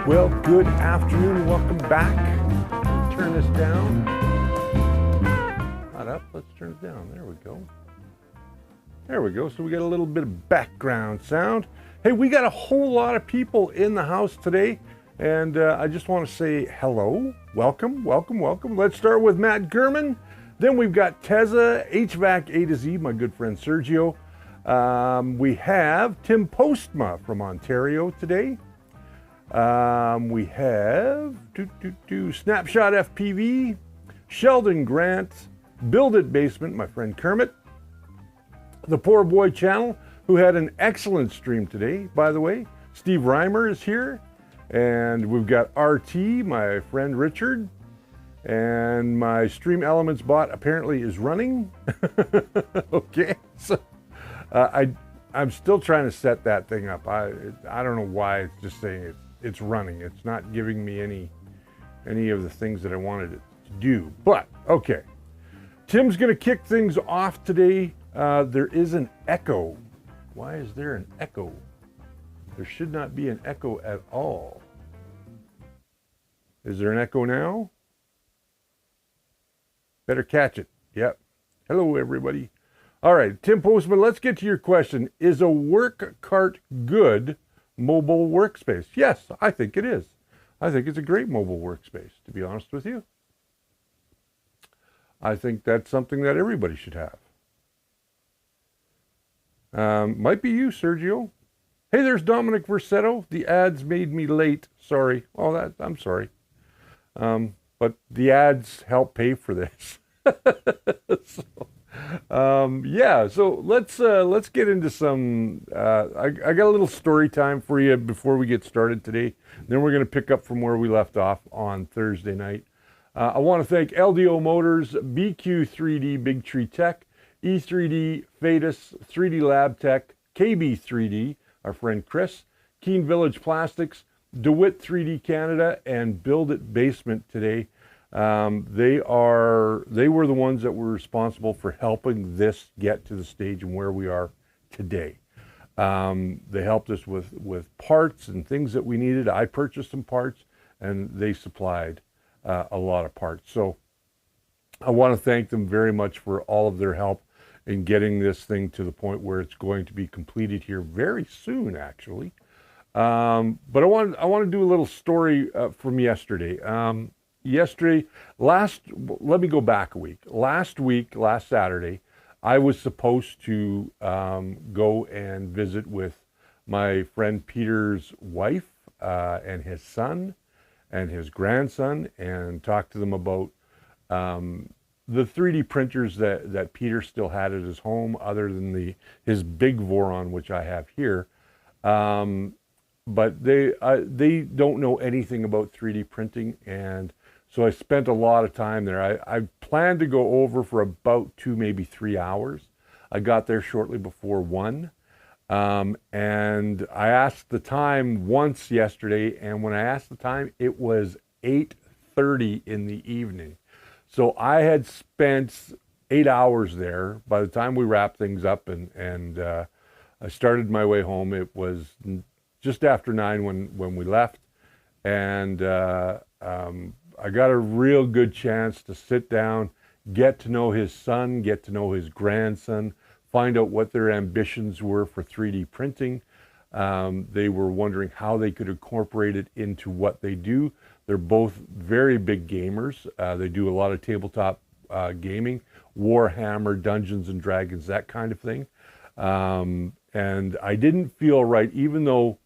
Well, good afternoon. Welcome back. Turn this down. Not up. Let's turn it down. There we go. There we go. So we got a little bit of background sound. Hey, we got a whole lot of people in the house today, and I just want to say hello. Welcome, welcome, welcome. Let's start with Matt Gurman. Then we've got Teza, HVAC A to Z, my good friend Sergio. We have Tim Postma from Ontario today. We have Snapshot FPV, Sheldon Grant, Build It Basement, my friend Kermit, the Poor Boy Channel, who had an excellent stream today, by the way. Steve Reimer is here, and we've got RT, my friend Richard, and my Stream Elements bot apparently is running. Okay, so I'm still trying to set that thing up. I don't know why it's just saying it's running. It's not giving me any of the things that I wanted it to do. But okay, Tim's going to kick things off today. There is an echo. Why is there an echo? There should not be an echo at all. Is there an echo now? Better catch it. Yep. Hello, everybody. All right, Tim Postman, let's get to your question. Is a work cart good mobile workspace? Yes, I think it is. I think it's a great mobile workspace, to be honest with you. I think that's something that everybody should have. Might be you, Sergio. Hey, there's Dominic Versetto. The ads made me late. Sorry. Oh, I'm sorry. But the ads help pay for this. So let's get into some. I got a little story time for you before we get started today. Then we're going to pick up from where we left off on Thursday night. I want to thank LDO Motors, BQ3D Big Tree Tech, E3D Fadis, 3D Lab Tech, KB3D, our friend Chris, Keene Village Plastics, Dwit 3D Canada, and Build It Basement today. They were the ones that were responsible for helping this get to the stage and where we are today. They helped us with parts and things that we needed. I purchased some parts, and they supplied a lot of parts. So I want to thank them very much for all of their help in getting this thing to the point where it's going to be completed here very soon, actually. But I want to do a little story from yesterday. Let me go back a week. Last Saturday, I was supposed to go and visit with my friend Peter's wife and his son and his grandson and talk to them about the 3D printers that Peter still had at his home, other than his big Voron, which I have here. But they don't know anything about 3D printing, and so I spent a lot of time there. I planned to go over for about 2, maybe 3 hours. I got there shortly before 1, and I asked the time once yesterday, and when I asked the time, it was 8:30 in the evening. So I had spent 8 hours there. By the time we wrapped things up and I started my way home, it was just after 9 when we left, and I got a real good chance to sit down, get to know his son, get to know his grandson, find out what their ambitions were for 3D printing. They were wondering how they could incorporate it into what they do. They're both very big gamers. They do a lot of tabletop gaming, Warhammer, Dungeons and Dragons, that kind of thing. And I didn't feel right, even though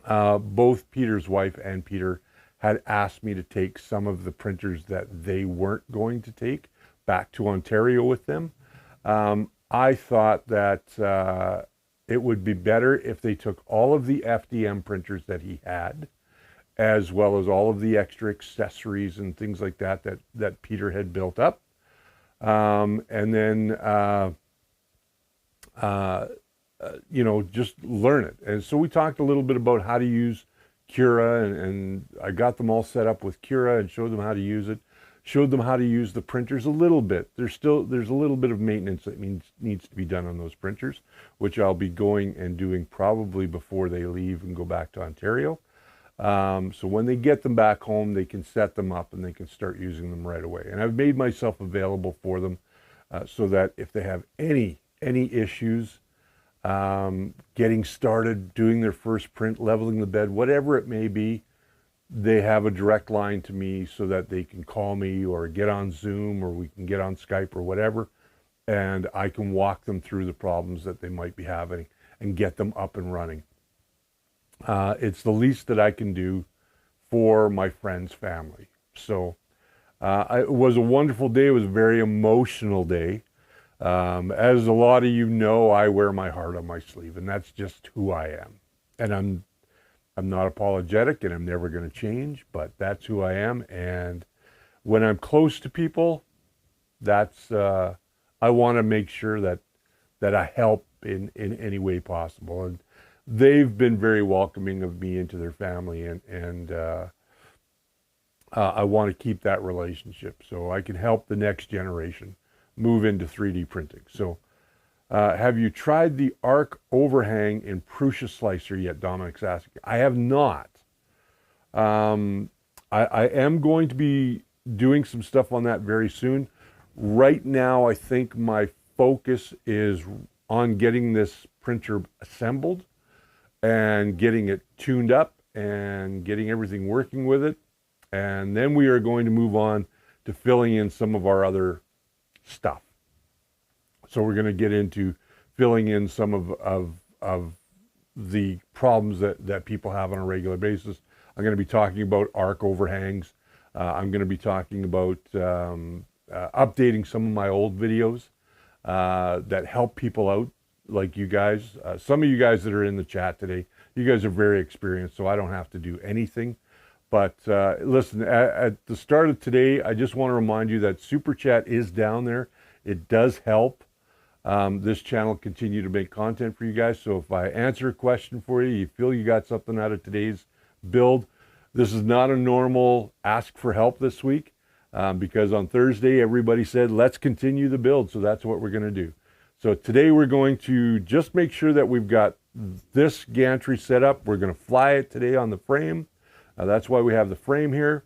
both Peter's wife and Peter had asked me to take some of the printers that they weren't going to take back to Ontario with them. I thought that it would be better if they took all of the FDM printers that he had, as well as all of the extra accessories and things like that Peter had built up, and then just learn it. And so we talked a little bit about how to use Cura, and I got them all set up with Cura and showed them how to use it. Showed them how to use the printers a little bit. There's a little bit of maintenance that needs to be done on those printers, which I'll be going and doing probably before they leave and go back to Ontario. So when they get them back home, they can set them up and they can start using them right away. And I've made myself available for them so that if they have any issues getting started, doing their first print, leveling the bed, whatever it may be, they have a direct line to me so that they can call me or get on Zoom or we can get on Skype or whatever, and I can walk them through the problems that they might be having and get them up and running. It's the least that I can do for my friend's family. So it was a wonderful day. It was a very emotional day. As a lot of you know, I wear my heart on my sleeve, and that's just who I am. And I'm not apologetic, and I'm never going to change, but that's who I am. And when I'm close to people, that's I want to make sure that I help in any way possible. And they've been very welcoming of me into their family, and I want to keep that relationship so I can help the next generation move into 3D printing. So have you tried the arc overhang in Prusa slicer yet? Dominic's asking. I have not. I am going to be doing some stuff on that very soon. Right now, I think my focus is on getting this printer assembled and getting it tuned up and getting everything working with it. And then we are going to move on to filling in some of our other stuff. So we're going to get into filling in some of the problems that people have on a regular basis. I'm going to be talking about arc overhangs. I'm going to be talking about updating some of my old videos that help people out, like you guys. Some of you guys that are in the chat today, you guys are very experienced, so I don't have to do anything. But listen, at the start of today, I just want to remind you that Super Chat is down there. It does help this channel continue to make content for you guys. So if I answer a question for you, you feel you got something out of today's build, this is not a normal ask for help this week because on Thursday, everybody said, let's continue the build. So that's what we're going to do. So today we're going to just make sure that we've got this gantry set up. We're going to fly it today on the frame. That's why we have the frame here.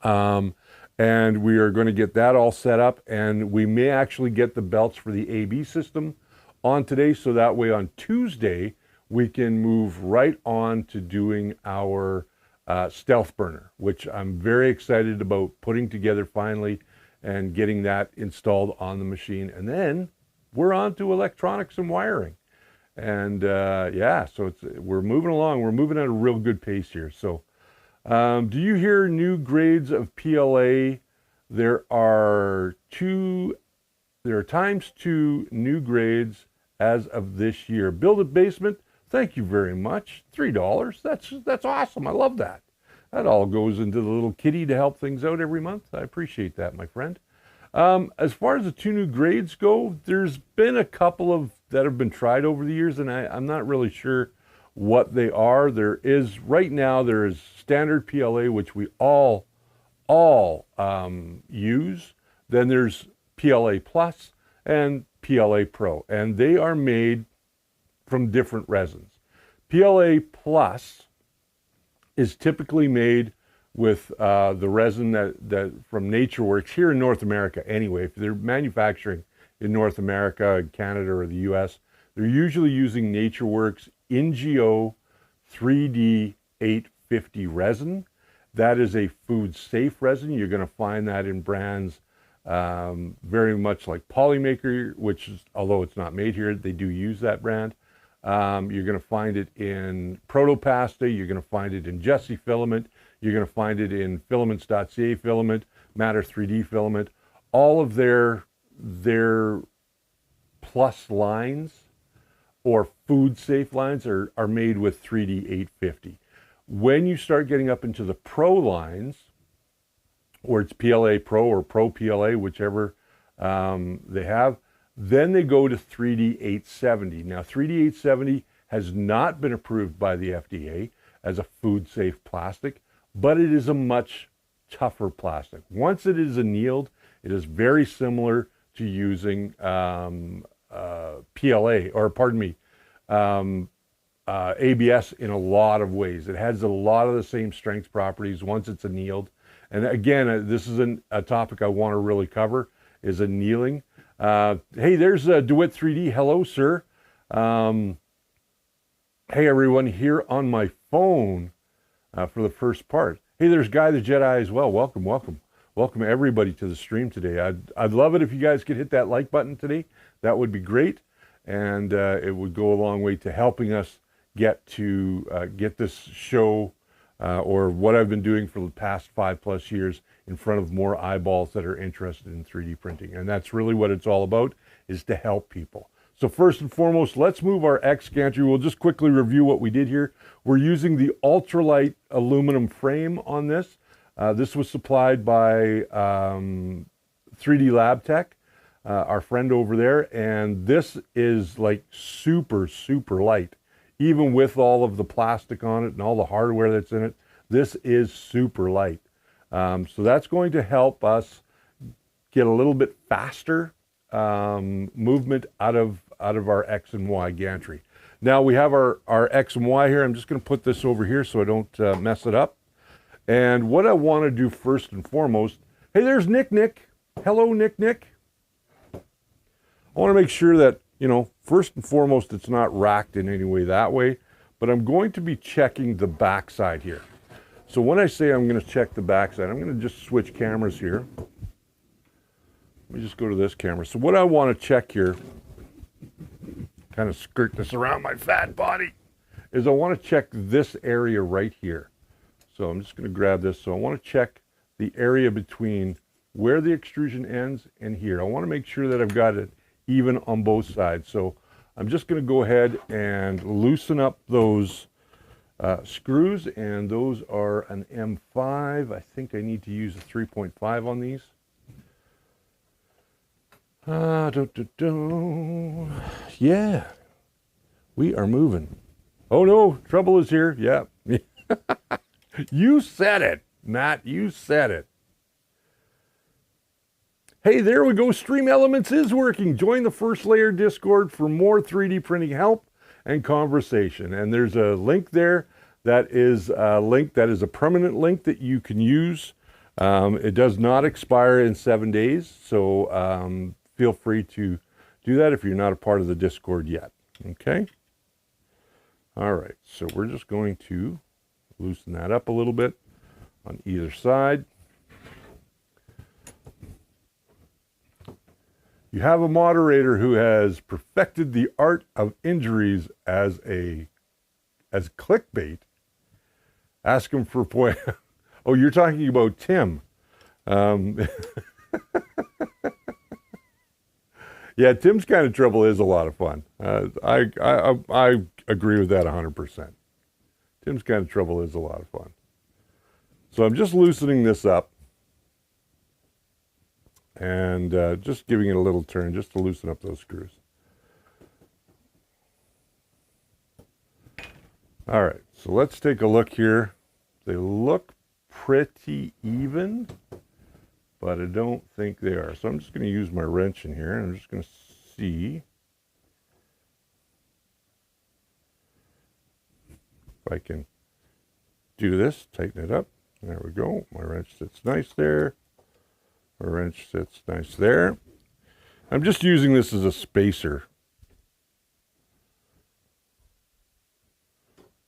And we are going to get that all set up, and we may actually get the belts for the AB system on today, so that way on Tuesday we can move right on to doing our stealth burner, which I'm very excited about putting together finally and getting that installed on the machine. And then we're on to electronics and wiring. And yeah, so we're moving along. We're moving at a real good pace here. So do you hear new grades of PLA? There are times 2 new grades as of this year. Build a basement. Thank you very much. $3. That's awesome. I love that. That all goes into the little kitty to help things out every month. I appreciate that, my friend. As far as the 2 new grades go, there's been a couple of that have been tried over the years, and I'm not really sure what they are. Right now there is standard PLA, which we all use. Then there's PLA Plus and PLA Pro, and they are made from different resins. PLA Plus is typically made with the resin that from NatureWorks here in North America anyway. If they're manufacturing in North America, Canada, or the US, they're usually using NatureWorks NGO 3D 850 resin. That is a food safe resin. You're going to find that in brands very much like Polymaker, which is, although it's not made here, they do use that brand. You're going to find it in Protopasta. You're going to find it in Jesse Filament. You're going to find it in Filaments.ca Filament, Matter 3D Filament. All of their plus lines or food safe lines are made with 3D 850. When you start getting up into the Pro lines, or it's PLA Pro or Pro PLA, whichever they have, then they go to 3D 870. Now, 3D 870 has not been approved by the FDA as a food-safe plastic, but it is a much tougher plastic. Once it is annealed, it is very similar to using PLA, or pardon me, ABS in a lot of ways. It has a lot of the same strength properties once it's annealed. And again, this is a topic I want to really cover, is annealing. Hey, there's DeWitt 3D. Hello, sir. Hey, everyone, here on my phone for the first part. Hey, there's Guy the Jedi as well. Welcome, welcome. Welcome everybody to the stream today. I'd love it if you guys could hit that like button today. That would be great. And it would go a long way to helping us get this show or what I've been doing for the past 5+ years in front of more eyeballs that are interested in 3D printing. And that's really what it's all about, is to help people. So first and foremost, let's move our X gantry. We'll just quickly review what we did here. We're using the ultralight aluminum frame on this. This was supplied by 3D Lab Tech, our friend over there. And this is like super, super light. Even with all of the plastic on it and all the hardware that's in it, this is super light. So that's going to help us get a little bit faster movement out of our X and Y gantry. Now we have our X and Y here. I'm just going to put this over here so I don't mess it up. And what I want to do first and foremost, hey, there's Nick. Hello, Nick. I want to make sure that, first and foremost, it's not racked in any way that way, but I'm going to be checking the backside here. So when I say I'm going to check the backside, I'm going to just switch cameras here. Let me just go to this camera. So what I want to check here, kind of skirt this around my fat body, is I want to check this area right here. So I'm just going to grab this. So I want to check the area between where the extrusion ends and here. I want to make sure that I've got it even on both sides. So I'm just going to go ahead and loosen up those screws, and those are an M5. I think I need to use a 3.5 on these. Yeah, we are moving. Oh no, trouble is here. Yeah. You said it, Matt. You said it. Hey, there we go. Stream Elements is working. Join the First Layer Discord for more 3D printing help and conversation. And there's a link there that is a permanent link that you can use. It does not expire in 7 days, so feel free to do that if you're not a part of the Discord yet. Okay? All right, so we're just going to loosen that up a little bit on either side. You have a moderator who has perfected the art of injuries as clickbait. Ask him for point. Oh, you're talking about Tim. Yeah, Tim's Kind of Trouble is a lot of fun. I agree with that 100%. Tim's Kind of Trouble is a lot of fun. So I'm just loosening this up and just giving it a little turn just to loosen up those screws. All right, so let's take a look here. They look pretty even, but I don't think they are. So I'm just going to use my wrench in here, and I'm just going to see if I can do this, tighten it up. There we go. My wrench sits nice there. My wrench sits nice there. I'm just using this as a spacer.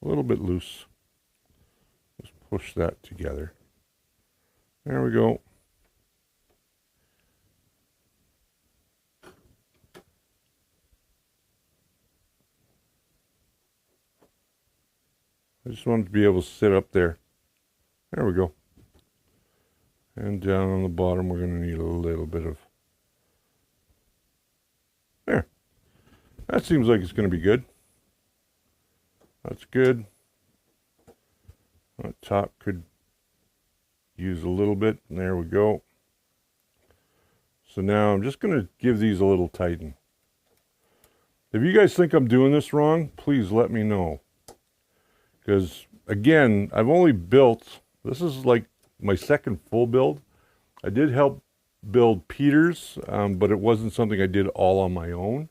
A little bit loose. Just push that together. There we go. I just wanted to be able to sit up there. There we go. And down on the bottom, we're going to need a little bit of... There. That seems like it's going to be good. That's good. That top could use a little bit. And there we go. So now I'm just going to give these a little tighten. If you guys think I'm doing this wrong, please let me know. Because, again, I've only built... This is like my second full build. I did help build Peter's, but it wasn't something I did all on my own.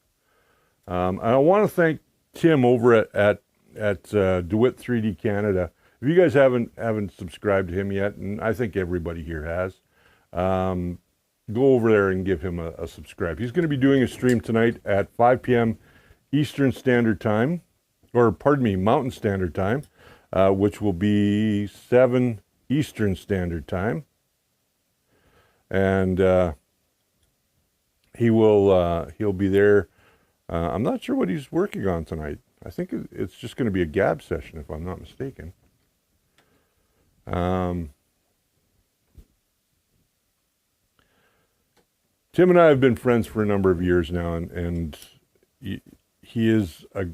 I want to thank Tim over at at Dwit 3D Canada. If you guys haven't subscribed to him yet, and I think everybody here has, go over there and give him a subscribe. He's going to be doing a stream tonight at 5 p.m. Eastern Standard Time, or pardon me, Mountain Standard Time, which will be 7 Eastern Standard Time. And he'll be there. I'm not sure what he's working on tonight. I think it's just going to be a gab session, if I'm not mistaken. Tim and I have been friends for a number of years now, and he is a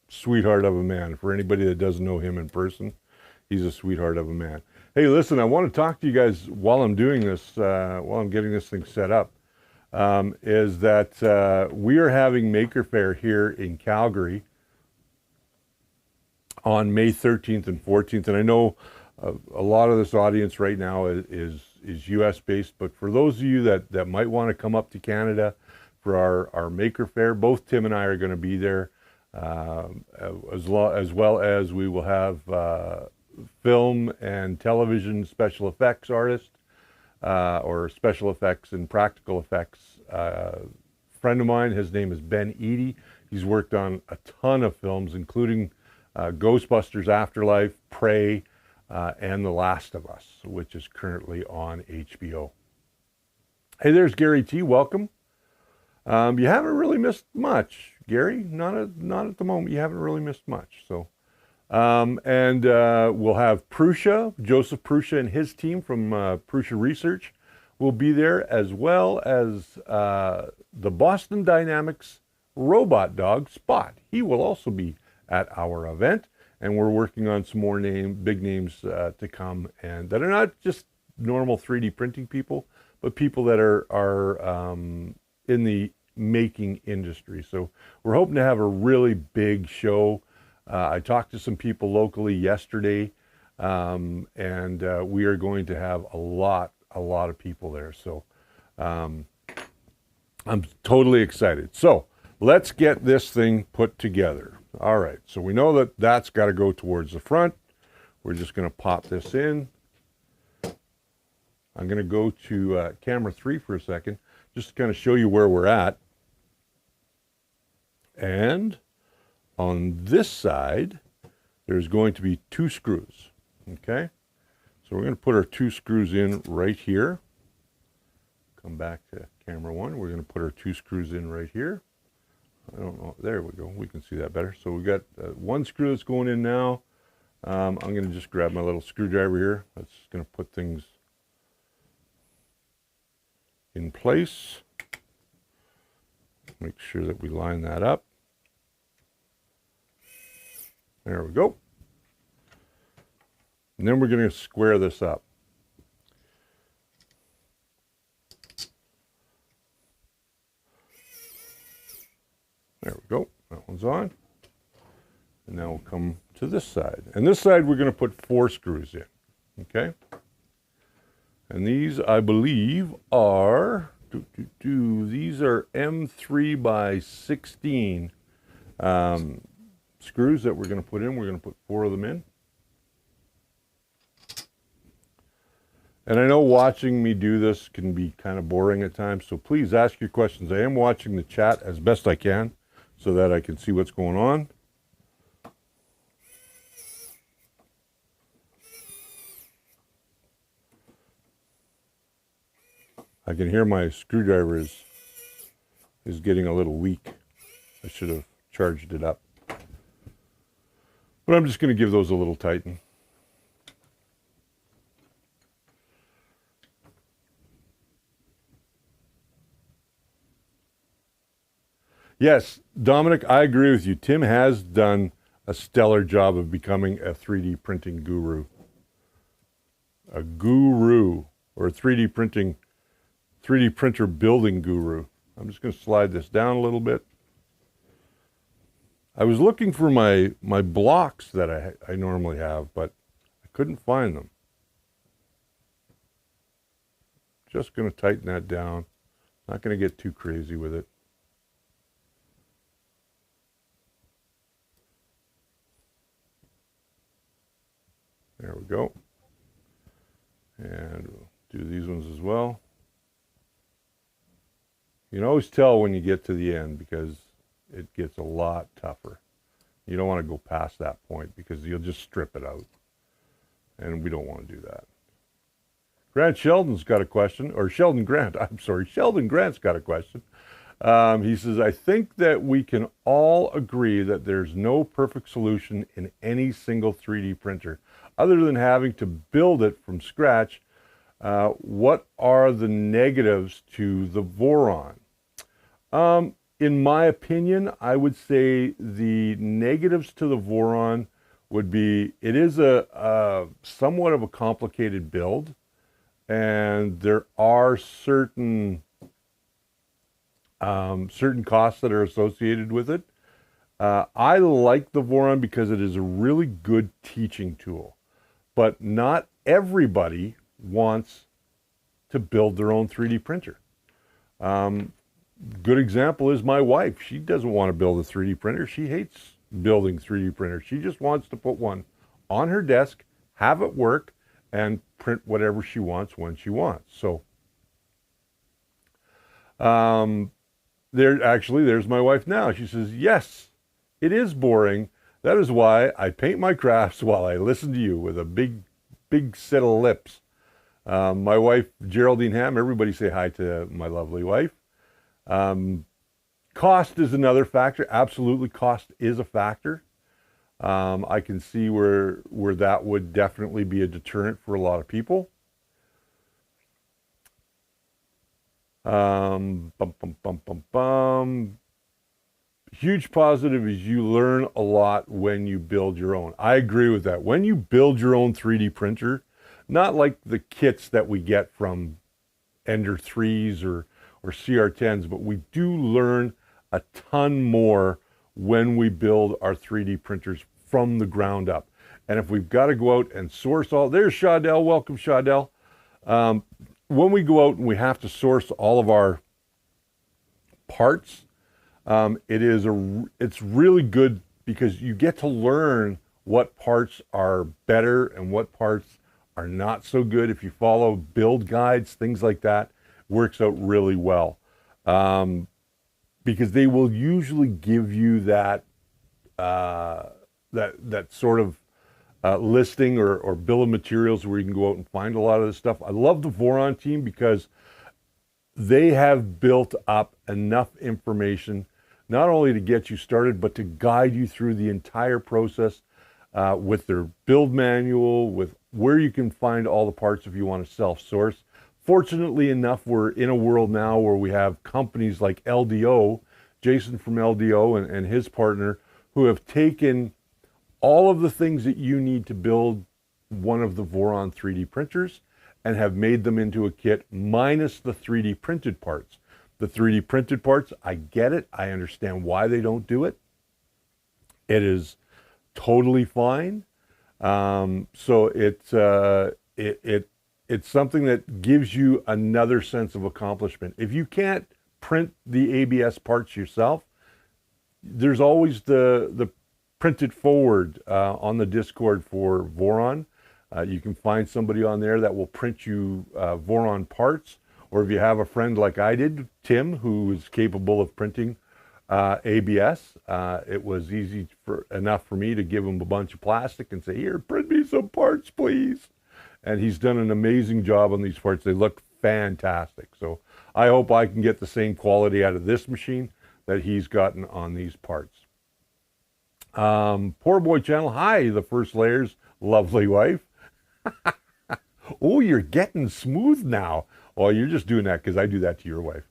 sweetheart of a man. For anybody that doesn't know him in person, he's a sweetheart of a man. Hey, listen, I want to talk to you guys while I'm doing this, while I'm getting this thing set up, is that we are having Maker Faire here in Calgary on May 13th and 14th. And I know a lot of this audience right now is U.S. based, but for those of you that might want to come up to Canada for our Maker Faire, both Tim and I are going to be there, as well as we will have film and television special effects artist, or special effects and practical effects. Friend of mine, his name is Ben Eady. He's worked on a ton of films, including Ghostbusters Afterlife, Prey, and The Last of Us, which is currently on HBO. Hey, there's Gary T. Welcome. You haven't really missed much, Gary. Not at the moment. You haven't really missed much. So, and we'll have Prussia, Joseph Prussia, and his team from Prussia Research will be there, as well as the Boston Dynamics robot dog Spot. He will also be at our event. And we're working on some more big names to come, and that are not just normal 3D printing people, but people that are in the making industry. So we're hoping to have a really big show. I talked to some people locally yesterday, and we are going to have a lot of people there. So I'm totally excited. So let's get this thing put together. All right, so we know that that's got to go towards the front. We're just going to pop this in. I'm going to go to camera 3 for a second, just to kind of show you where we're at. And on this side, there's going to be 2 screws, okay? So we're going to put our 2 screws in right here. Come back to camera 1. We're going to put our 2 screws in right here. I don't know. There we go. We can see that better. So we've got 1 screw that's going in now. I'm going to just grab my little screwdriver here. That's going to put things in place. Make sure that we line that up. There we go. And then we're going to square this up. There we go. That one's on. And now we'll come to this side. And this side we're going to put 4 screws in. Okay? And these, I believe, are these are M3 by 16 screws that we're going to put in. We're going to put 4 of them in. And I know watching me do this can be kind of boring at times, so please ask your questions. I am watching the chat as best I can, so that I can see what's going on. I can hear my screwdriver is getting a little weak. I should have charged it up. But I'm just going to give those a little tighten. Yes, Dominic, I agree with you. Tim has done a stellar job of becoming a 3D printing guru. A guru, or a 3D printer building guru. I'm just going to slide this down a little bit. I was looking for my blocks that I normally have, but I couldn't find them. Just going to tighten that down. Not going to get too crazy with it. we go. And we'll do these ones as well. You can always tell when you get to the end because it gets a lot tougher. You don't want to go past that point because you'll just strip it out. And we don't want to do that. Grant Sheldon's got a question, or Sheldon Grant, I'm sorry, Sheldon Grant's got a question. He says, I think that we can all agree that there's no perfect solution in any single 3D printer. Other than having to build it from scratch, what are the negatives to the Voron? In my opinion, I would say the negatives to the Voron would be, it is a somewhat of a complicated build, and there are certain costs that are associated with it. I like the Voron because it is a really good teaching tool, but not everybody wants to build their own 3D printer. Good example is my wife. She doesn't want to build a 3D printer. She hates building 3D printers. She just wants to put one on her desk, have it work, and print whatever she wants when she wants. So there's my wife now. She says, yes, it is boring. That is why I paint my crafts while I listen to you with a big set of lips. My wife, Geraldine Ham, everybody say hi to my lovely wife. Cost is another factor. Absolutely, cost is a factor. I can see where that would definitely be a deterrent for a lot of people. Huge positive is you learn a lot when you build your own. I agree with that. When you build your own 3D printer, not like the kits that we get from Ender 3s or CR10s, but we do learn a ton more when we build our 3D printers from the ground up. And if we've got to go out and source all, there's Shadell, welcome Shadell. When we go out and we have to source all of our parts, it's really good because you get to learn what parts are better and what parts are not so good. If you follow build guides, things like that, works out really well. Because they will usually give you that sort of listing or bill of materials where you can go out and find a lot of this stuff. I love the Voron team because they have built up enough information not only to get you started, but to guide you through the entire process with their build manual, with where you can find all the parts if you want to self-source. Fortunately enough, we're in a world now where we have companies like LDO, Jason from LDO and his partner, who have taken all of the things that you need to build one of the Voron 3D printers and have made them into a kit minus the 3D printed parts. The 3D printed parts, I get it. I understand why they don't do it. It is totally fine. So it's something that gives you another sense of accomplishment. If you can't print the ABS parts yourself, there's always the printed forward on the Discord for Voron. You can find somebody on there that will print you Voron parts, or if you have a friend like I did, Tim, who is capable of printing ABS, it was easy enough for me to give him a bunch of plastic and say, here, print me some parts, please. And he's done an amazing job on these parts. They look fantastic. So I hope I can get the same quality out of this machine that he's gotten on these parts. Poor Boy Channel, hi, the first layers, lovely wife. Oh, you're getting smooth now. Well, you're just doing that because I do that to your wife.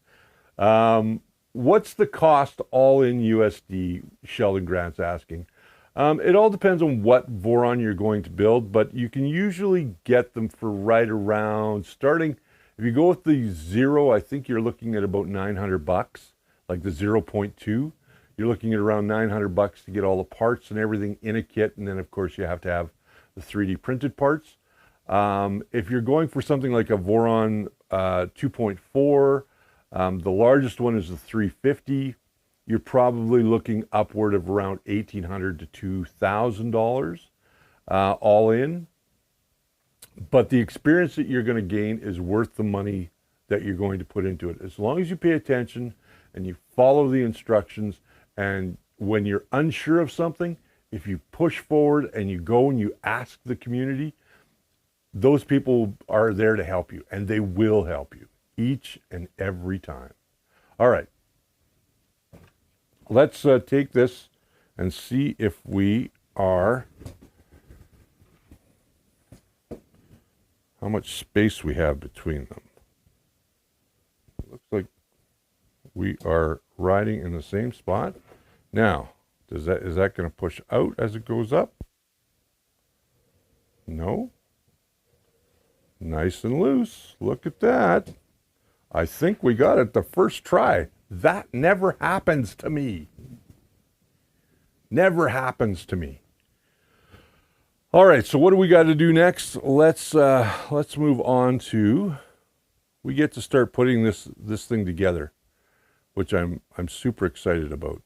What's the cost all in USD? Sheldon Grant's asking. It all depends on what Voron you're going to build, but you can usually get them for right around starting. If you go with the 0, I think you're looking at about $900, like the 0.2. You're looking at around $900 to get all the parts and everything in a kit, and then of course you have to have the 3D printed parts. If you're going for something like a Voron 2.4, the largest one is the 350. You're probably looking upward of around $1,800 to $2,000 all in. But the experience that you're going to gain is worth the money that you're going to put into it. As long as you pay attention and you follow the instructions, and when you're unsure of something, if you push forward and you go and you ask the community, those people are there to help you, and they will help you each and every time. All right. Let's take this and see if we are, how much space we have between them. Looks like we are riding in the same spot. Now, is that going to push out as it goes up? No. Nice and loose. Look at that. I think we got it the first try. That never happens to me. Never happens to me. All right, so what do we got to do next? Let's move on to, we get to start putting this thing together, which I'm super excited about.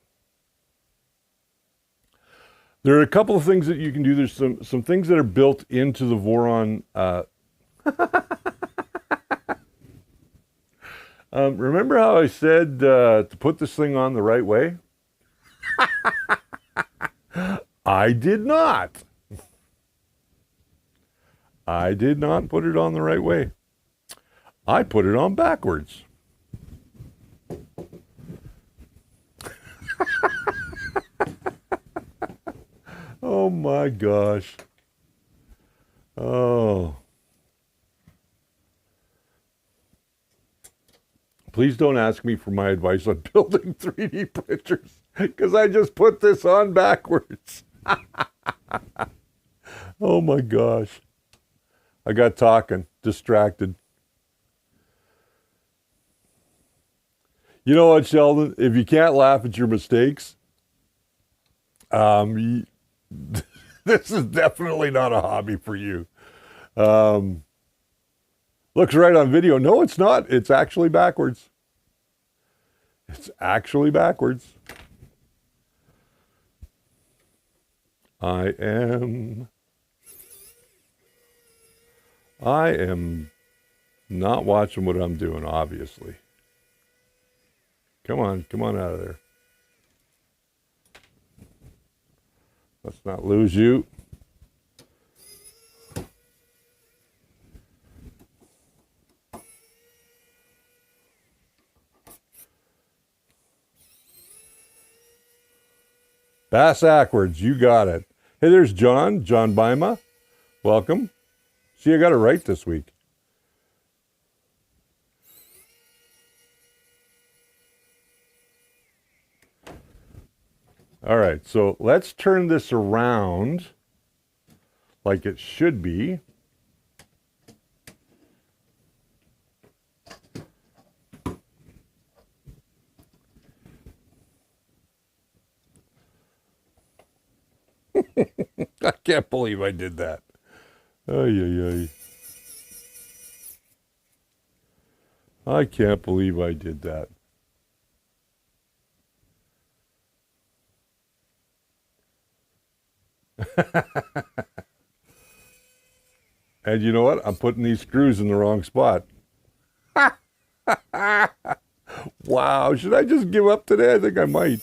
There are a couple of things that you can do. There's some things that are built into the Voron. Remember how I said to put this thing on the right way? I did not. I did not put it on the right way. I put it on backwards. Oh my gosh. Oh. Please don't ask me for my advice on building 3D printers, because I just put this on backwards. Oh my gosh. I got talking, distracted. You know what, Sheldon? If you can't laugh at your mistakes, this is definitely not a hobby for you. Looks right on video. No, it's not. It's actually backwards. It's actually backwards. I am not watching what I'm doing, obviously. Come on out of there. Let's not lose you. Bass backwards, you got it. Hey, there's John Bima. Welcome. See, I got it right this week. All right, so let's turn this around like it should be. I can't believe I did that. Ay. I can't believe I did that. And you know what? I'm putting these screws in the wrong spot. Wow, should I just give up today? I think I might.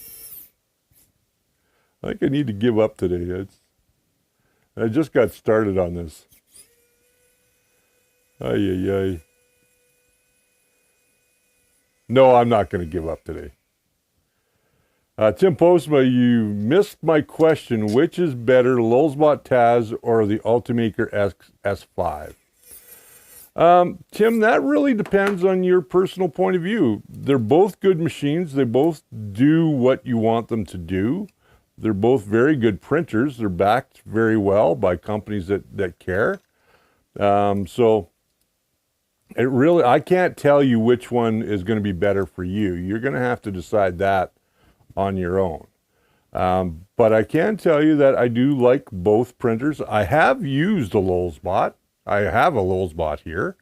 I think I need to give up today. I just got started on this. Ay. No, I'm not going to give up today. Tim Postma, you missed my question. Which is better, Lulzbot Taz or the Ultimaker S5? Tim, that really depends on your personal point of view. They're both good machines. They both do what you want them to do. They're both very good printers. They're backed very well by companies that care. So it really, I can't tell you which one is going to be better for you. You're going to have to decide that on your own. But I can tell you that I do like both printers. I have used a Lulzbot. I have a Lulzbot here.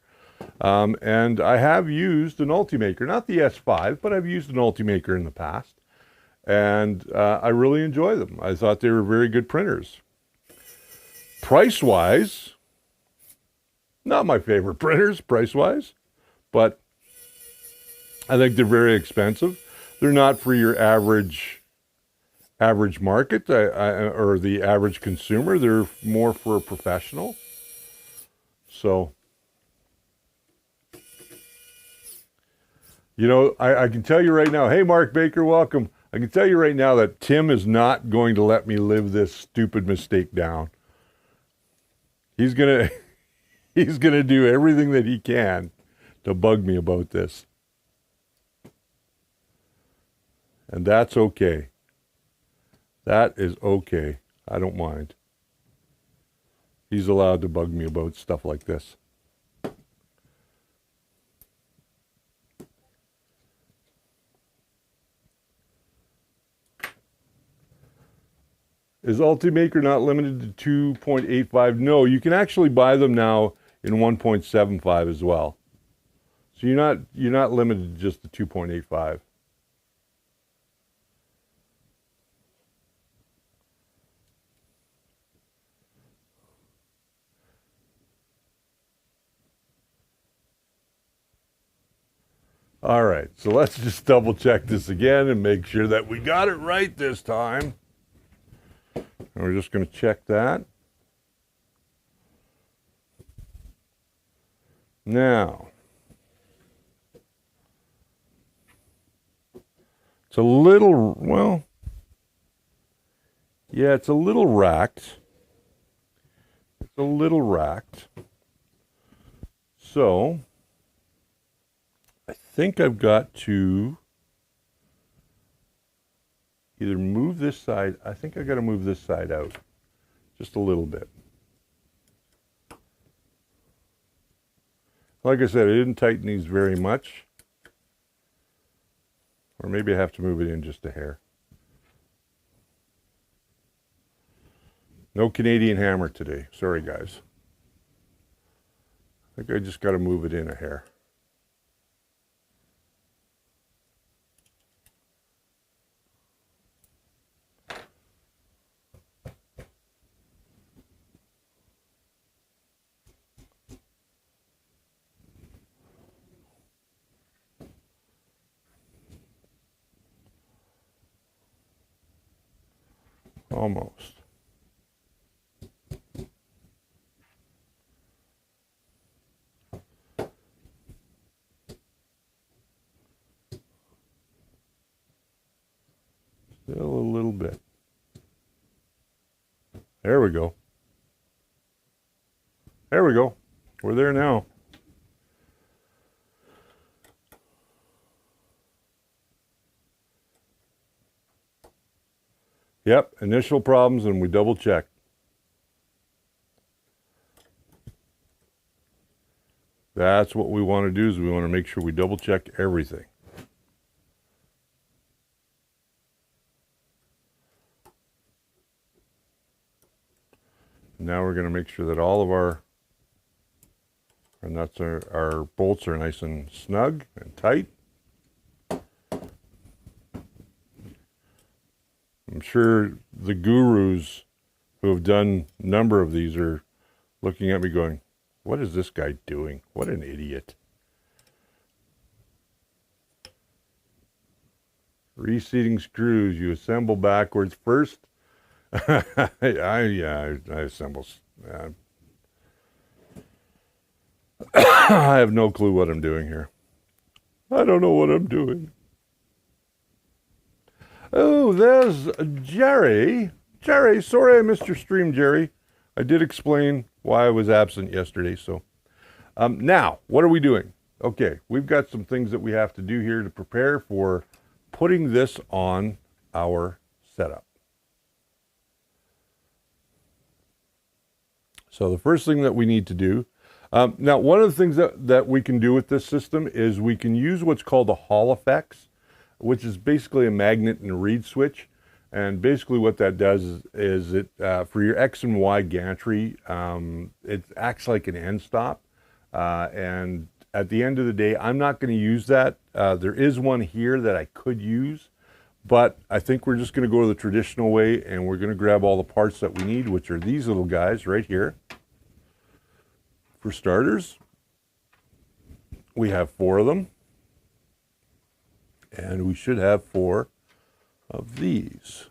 And I have used an Ultimaker, not the S5, but I've used an Ultimaker in the past. And I really enjoy them. I thought they were very good printers. Price-wise, Not my favorite printers, price-wise, but I think they're very expensive. They're not for your average market or the average consumer. They're more for a professional. So, you know, I can tell you right now, hey, Mark Baker, welcome. I can tell you right now that Tim is not going to let me live this stupid mistake down. He's gonna do everything that he can to bug me about this. And that's okay. That is okay. I don't mind. He's allowed to bug me about stuff like this. Is Ultimaker not limited to 2.85? No, you can actually buy them now in 1.75 as well. So you're not limited to just the 2.85. All right, so let's just double check this again and make sure that we got it right this time. And we're just going to check that. Now, it's a little, well, yeah, it's a little racked. It's a little racked. So, I think I've got to either move this side. I think I've got to move this side out just a little bit. Like I said, I didn't tighten these very much. Or maybe I have to move it in just a hair. No Canadian hammer today. Sorry, guys. I think I just got to move it in a hair. Almost. Still a little bit. There we go. There we go. We're there now. Yep, initial problems, and we double check. That's what we want to do, is we want to make sure we double check everything. Now we're going to make sure that all of our nuts our bolts are nice and snug and tight. I'm sure the gurus who have done a number of these are looking at me going, what is this guy doing? What an idiot. Reseating screws, you assemble backwards first. I assemble. I have no clue what I'm doing here. I don't know what I'm doing. Oh, there's Jerry. Jerry, sorry I missed your stream, Jerry. I did explain why I was absent yesterday. So now, what are we doing? Okay, we've got some things that we have to do here to prepare for putting this on our setup. So the first thing that we need to do, now one of the things that we can do with this system is we can use what's called a Hall effects, which is basically a magnet and reed switch. And basically what that does is it, for your X and Y gantry, it acts like an end stop. And at the end of the day, I'm not going to use that. There is one here that I could use, but I think we're just going to go the traditional way, and we're going to grab all the parts that we need, which are these little guys right here For starters, we have 4 of them, and we should have 4 of these.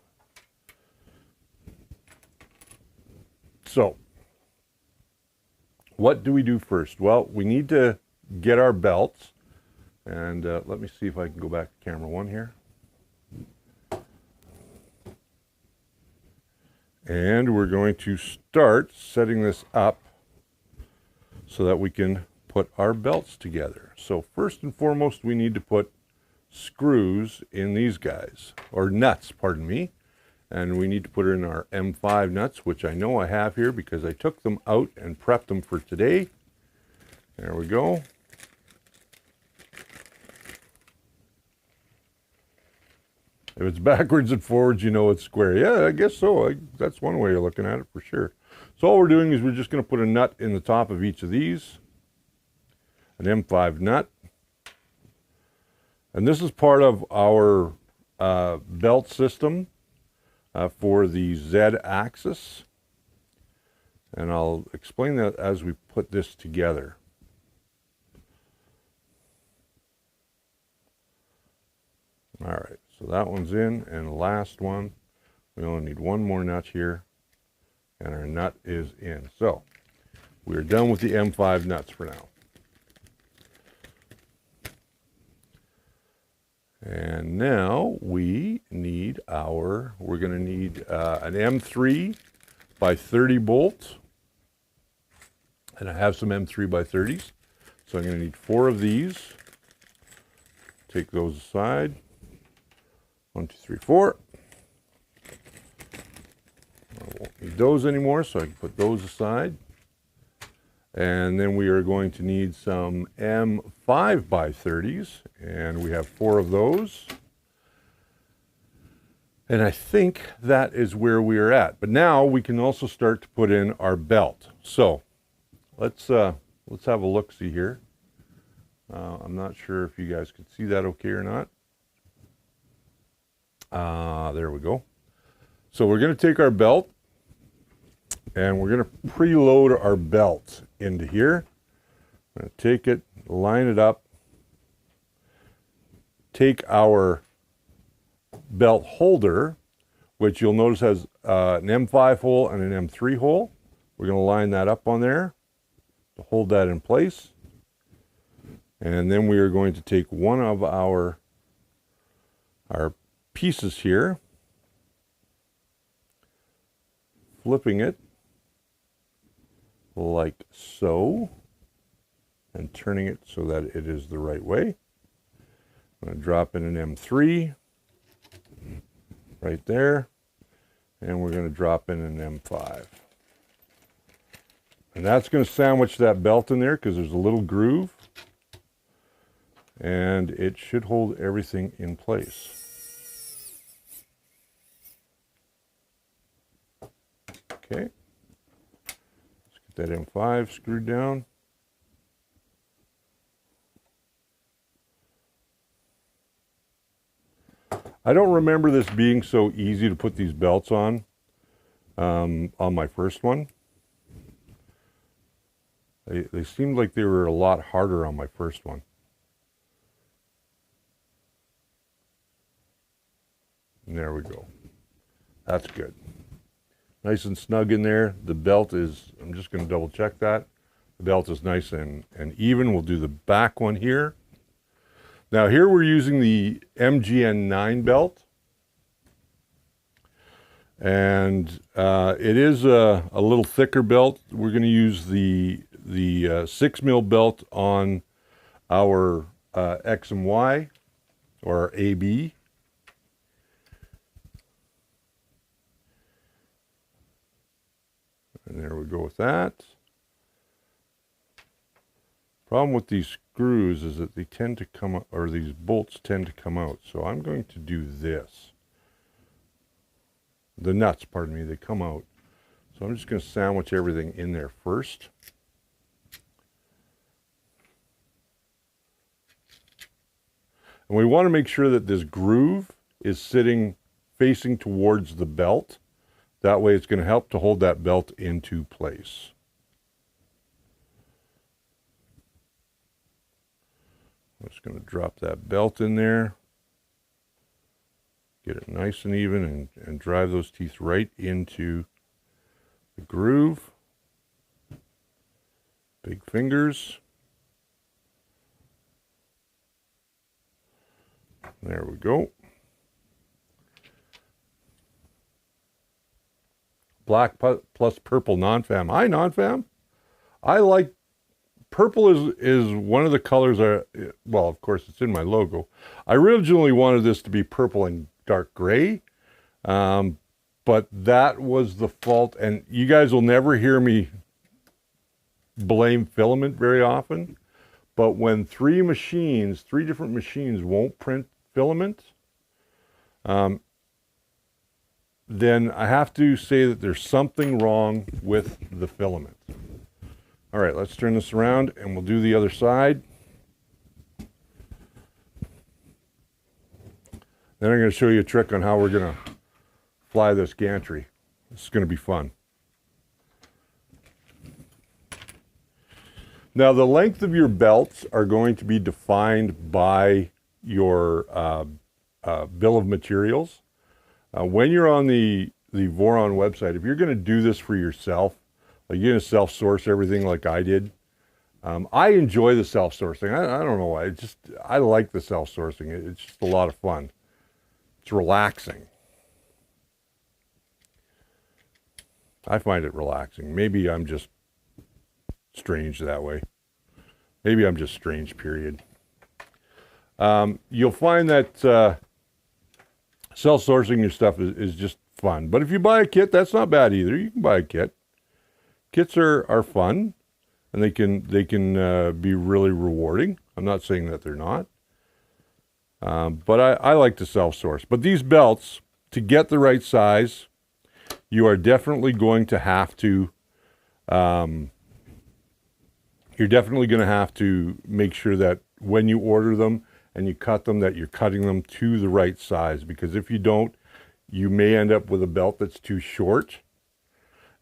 So, what do we do first? Well, we need to get our belts, and let me see if I can go back to camera 1 here. And we're going to start setting this up so that we can put our belts together. So first and foremost, we need to put screws in these guys, or nuts, pardon me. And we need to put in our M5 nuts, which I know I have here because I took them out and prepped them for today. There we go. If it's backwards and forwards, you know it's square. Yeah, I guess so. That's one way of looking at it for sure. So all we're doing is we're just going to put a nut in the top of each of these. An M5 nut. And this is part of our belt system for the Z axis. And I'll explain that as we put this together. All right, so that one's in, and the last one, we only need one more nut here, and our nut is in. So we're done with the M5 nuts for now. And now we need we're going to need an M3 by 30 bolts. And I have some M3 by 30s. So I'm going to need 4 of these. Take those aside. 1, 2, 3, 4. I won't need those anymore, so I can put those aside. And then we are going to need some M5 by 30s, and we have 4 of those. And I think that is where we are at. But now we can also start to put in our belt. So let's have a look-see here. I'm not sure if you guys can see that okay or not. There we go. So we're going to take our belt, and we're going to preload our belt into here. I'm going to take it, line it up, take our belt holder, which you'll notice has an M5 hole and an M3 hole. We're going to line that up on there to hold that in place. And then we are going to take one of our pieces here, flipping it like so, and turning it so that it is the right way. I'm going to drop in an M3 right there, and we're going to drop in an M5. And that's going to sandwich that belt in there because there's a little groove, and it should hold everything in place. Okay, let's get that M5 screwed down. I don't remember this being so easy to put these belts on my first one. They seemed like they were a lot harder on my first one. And there we go. That's good. Nice and snug in there. The belt is, I'm just going to double check that. The belt is nice and even. We'll do the back one here. Now here we're using the MGN9 belt. And it is a little thicker belt. We're going to use the 6 mil belt on our X and Y, or AB. And there we go with that. Problem with these screws is that they tend to come up, or these bolts tend to come out. So I'm going to do this. The nuts, pardon me, they come out. So I'm just going to sandwich everything in there first. And we want to make sure that this groove is sitting facing towards the belt. That way it's going to help to hold that belt into place. I'm just going to drop that belt in there. Get it nice and even and drive those teeth right into the groove. Big fingers. There we go. Black plus purple non-fam. Hi, non-fam. I like purple is one of the colors well, of course, it's in my logo. I originally wanted this to be purple and dark gray, but that was the fault. And you guys will never hear me blame filament very often. But when three different machines won't print filament, then I have to say that there's something wrong with the filament. All right, let's turn this around and we'll do the other side. Then I'm going to show you a trick on how we're going to fly this gantry. This is going to be fun. Now, the length of your belts are going to be defined by your bill of materials. When you're on the Voron website, if you're going to do this for yourself, like you're going to self-source everything like I did, I enjoy the self-sourcing. I don't know why. I like the self-sourcing. It's just a lot of fun. It's relaxing. I find it relaxing. Maybe I'm just strange that way. Maybe I'm just strange, period. You'll find that self-sourcing your stuff is just fun. But if you buy a kit, that's not bad either. You can buy a kit. Kits are fun, and they can be really rewarding. I'm not saying that they're not. But I like to self-source. But these belts, to get the right size, you are definitely going to have to make sure that when you order them and you cut them, that you're cutting them to the right size. Because if you don't, you may end up with a belt that's too short.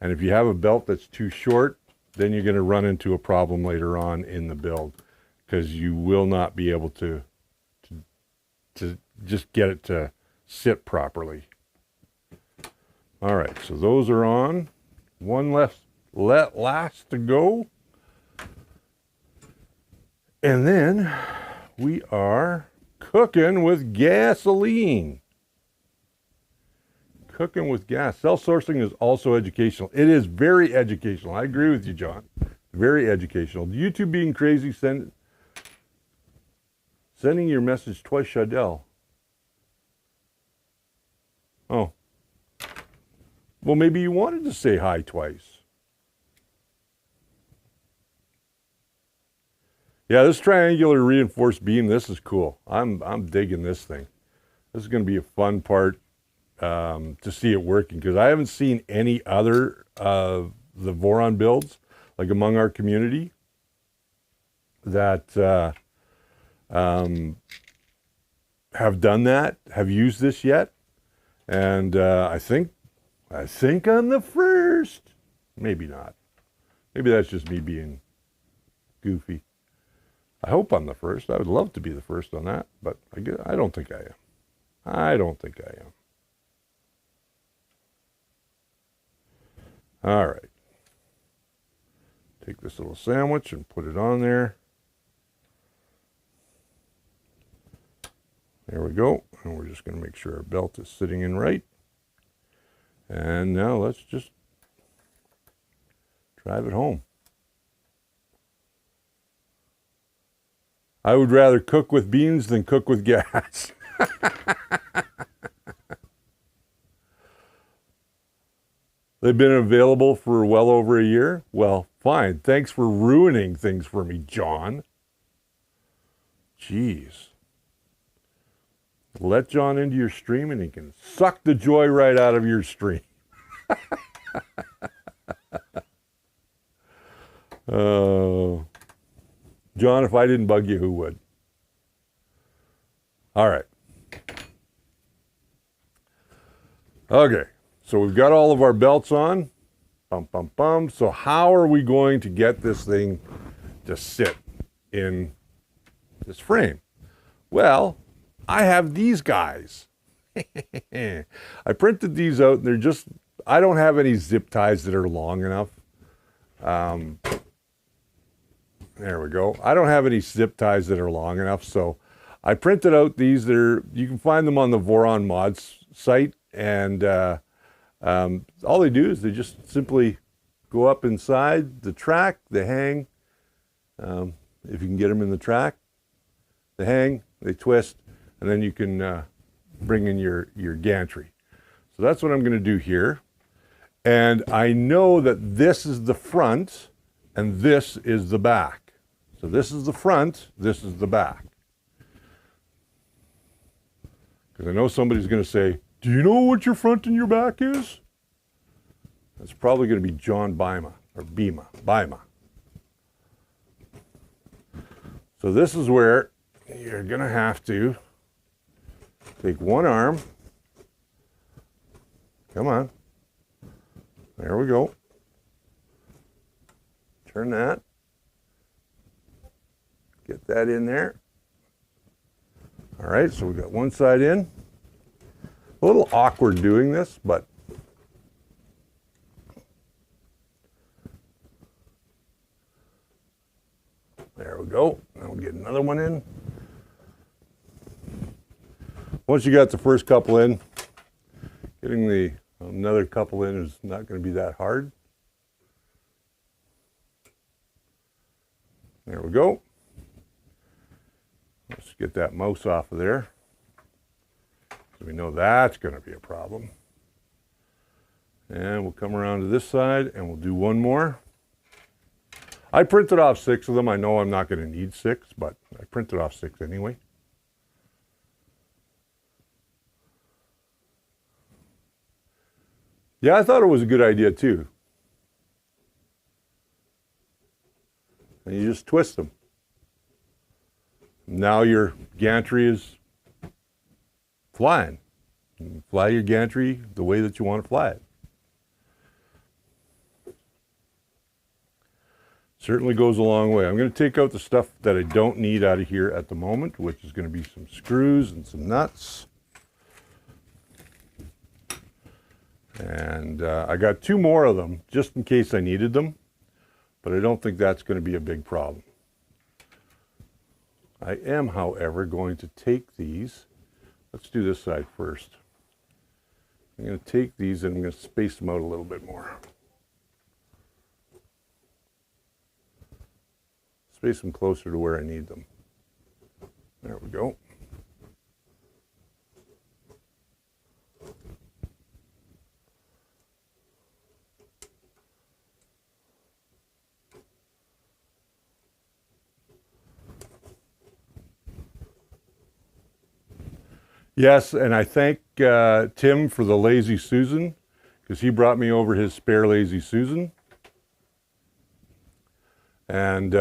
And if you have a belt that's too short, then you're going to run into a problem later on in the build, because you will not be able to just get it to sit properly. All right, so those are on. One last to go. And then we are cooking with gasoline. Cooking with gas. Self-sourcing is also educational. It is very educational. I agree with you, John. Very educational. YouTube being crazy, sending your message twice, Shadell. Oh. Well, maybe you wanted to say hi twice. Yeah, this triangular reinforced beam, this is cool. I'm digging this thing. This is going to be a fun part to see it working, because I haven't seen any other of the Voron builds, like among our community, that have done that, have used this yet. And I think I'm the first. Maybe not. Maybe that's just me being goofy. I hope I'm the first. I would love to be the first on that, but I don't think I am. I don't think I am. All right. Take this little sandwich and put it on there. There we go. And we're just going to make sure our belt is sitting in right. And now let's just drive it home. I would rather cook with beans than cook with gas. They've been available for well over a year. Well, fine. Thanks for ruining things for me, John. Jeez. Let John into your stream and he can suck the joy right out of your stream. John, if I didn't bug you, who would? All right. Okay, so we've got all of our belts on. Bum, bum, bum. So how are we going to get this thing to sit in this frame. Well, I have these guys. I printed these out, and they're just, I don't have any zip ties that are long enough. There we go. I don't have any zip ties that are long enough, so I printed out these. You can find them on the Voron Mods site, and all they do is they just simply go up inside the track, they hang. If you can get them in the track, they hang, they twist, and then you can bring in your gantry. So that's what I'm going to do here. And I know that this is the front and this is the back. So this is the front, this is the back. Because I know somebody's going to say, do you know what your front and your back is? That's probably going to be John Bima, or Bima. So this is where you're going to have to take one arm. Come on. There we go. Turn that. Get that in there. All right, so we've got one side in. A little awkward doing this, but there we go. Now we'll get another one in. Once you got the first couple in, getting another couple in is not going to be that hard. There we go. Let's get that mouse off of there. So we know that's going to be a problem. And we'll come around to this side and we'll do one more. I printed off 6 of them. I know I'm not going to need 6, but I printed off 6 anyway. Yeah, I thought it was a good idea too. And you just twist them. Now your gantry is flying. You can fly your gantry the way that you want to fly it. Certainly goes a long way. I'm going to take out the stuff that I don't need out of here at the moment, which is going to be some screws and some nuts. And I got 2 more of them just in case I needed them, but I don't think that's going to be a big problem. I am, however, going to take these. Let's do this side first. I'm going to take these and I'm going to space them out a little bit more. Space them closer to where I need them. There we go. Yes, and I thank Tim for the Lazy Susan, because he brought me over his spare Lazy Susan. And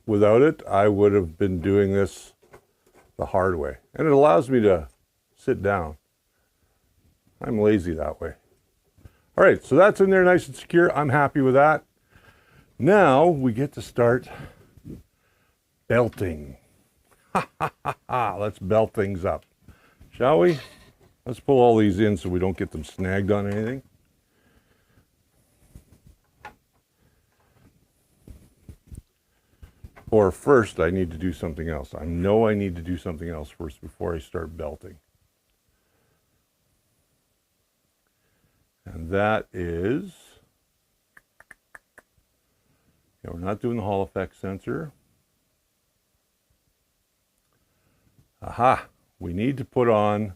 without it, I would have been doing this the hard way. And it allows me to sit down. I'm lazy that way. All right, so that's in there nice and secure. I'm happy with that. Now we get to start belting. Let's belt things up. Shall we? Let's pull all these in so we don't get them snagged on anything. Or first, I need to do something else. I know I need to do something else first before I start belting. And that is, yeah, we're not doing the Hall effect sensor. Aha! We need to put on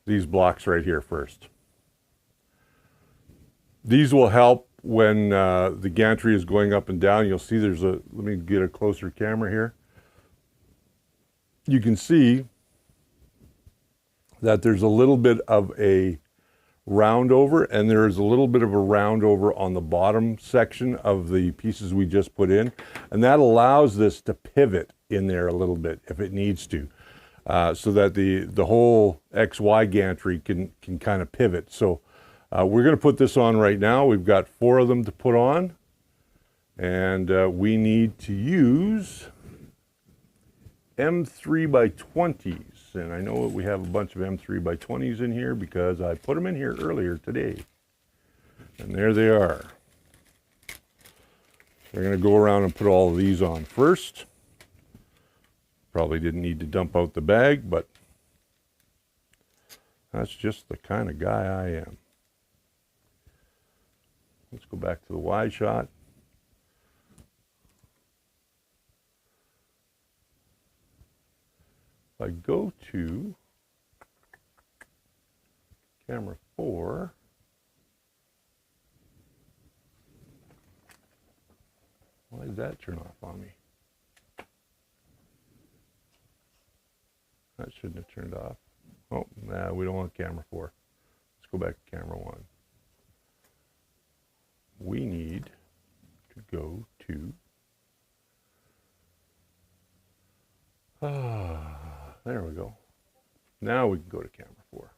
these blocks right here first. These will help when the gantry is going up and down. You'll see there's a, let me get a closer camera here. You can see that there's a little bit of a round over, and there's a little bit of a round over on the bottom section of the pieces we just put in. And that allows this to pivot in there a little bit if it needs to, so that the whole XY gantry can kind of pivot. So we're going to put this on right now. We've got 4 of them to put on, and we need to use M3 by 20s. And I know we have a bunch of M3 by 20s in here because I put them in here earlier today. And there they are. We're going to go around and put all of these on first. Probably didn't need to dump out the bag, but that's just the kind of guy I am. Let's go back to the wide shot. If I go to camera 4, why did that turn off on me? That shouldn't have turned off. Oh, nah, we don't want camera 4. Let's go back to camera 1. We need to go to, there we go. Now we can go to camera 4.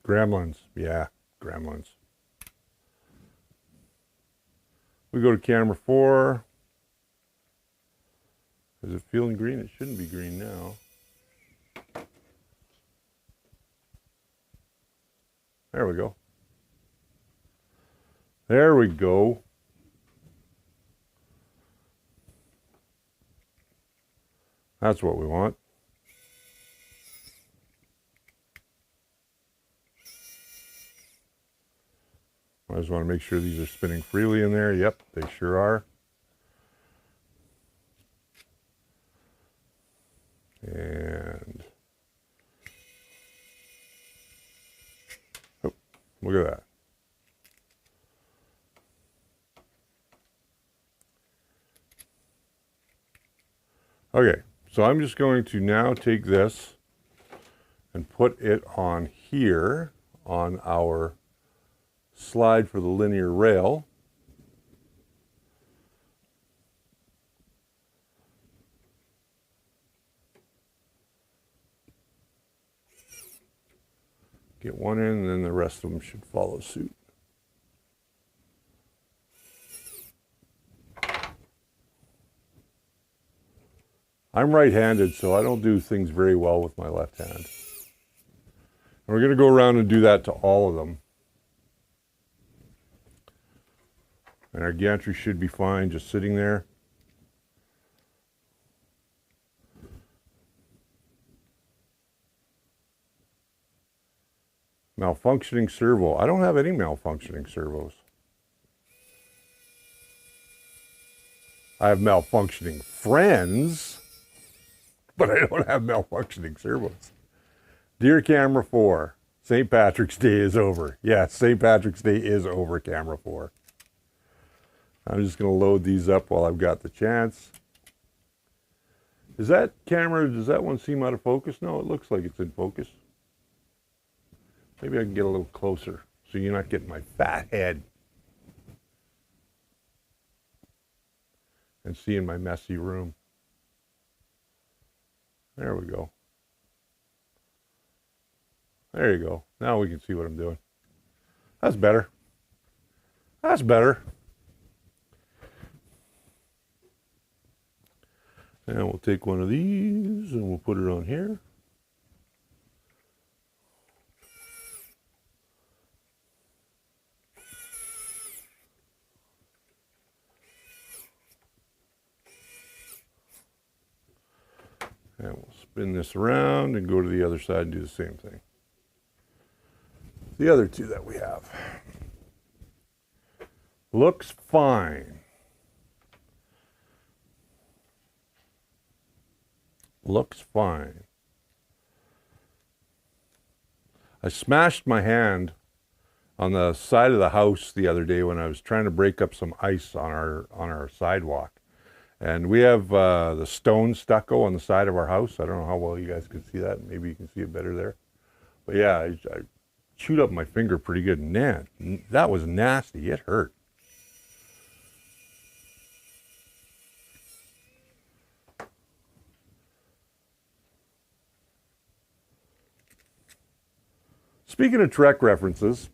Gremlins, yeah, gremlins. We go to camera 4. Is it feeling green? It shouldn't be green now. There we go. There we go. That's what we want. I just want to make sure these are spinning freely in there. Yep, they sure are. And oh, look at that. Okay, so I'm just going to now take this and put it on here on our slide for the linear rail. Get one in, and then the rest of them should follow suit. I'm right-handed, so I don't do things very well with my left hand. And we're going to go around and do that to all of them. And our gantry should be fine, just sitting there. Malfunctioning servo. I don't have any malfunctioning servos. I have malfunctioning friends, but I don't have malfunctioning servos. Dear camera 4, St. Patrick's Day is over. Yes, St. Patrick's Day is over, camera 4. I'm just going to load these up while I've got the chance. Is that camera, does that one seem out of focus? No, it looks like it's in focus. Maybe I can get a little closer so you're not getting my fat head and seeing my messy room. There we go. There you go. Now we can see what I'm doing. That's better. That's better. And we'll take one of these and we'll put it on here. And we'll spin this around and go to the other side and do the same thing. The other two that we have. Looks fine. Looks fine. I smashed my hand on the side of the house the other day when I was trying to break up some ice on our sidewalk. And we have the stone stucco on the side of our house. I don't know how well you guys can see that. Maybe you can see it better there. But yeah, I chewed up my finger pretty good. Man, that was nasty. It hurt. Speaking of Trek references,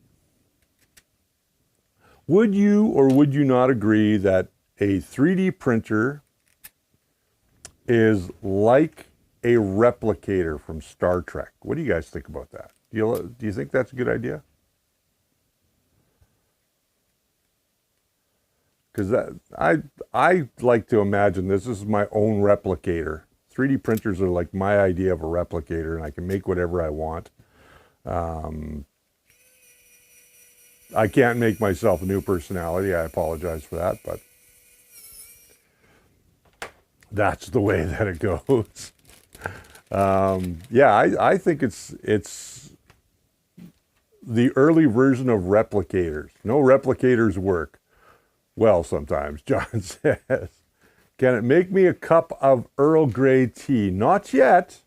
would you or would you not agree that a 3D printer is like a replicator from Star Trek. What do you guys think about that? Do you think that's a good idea? Because I like to imagine this is my own replicator. 3D printers are like my idea of a replicator, and I can make whatever I want. I can't make myself a new personality. I apologize for that, but that's the way that it goes. Yeah, I think it's the early version of replicators. No replicators work. Well, sometimes, John says. Can it make me a cup of Earl Grey tea? Not yet.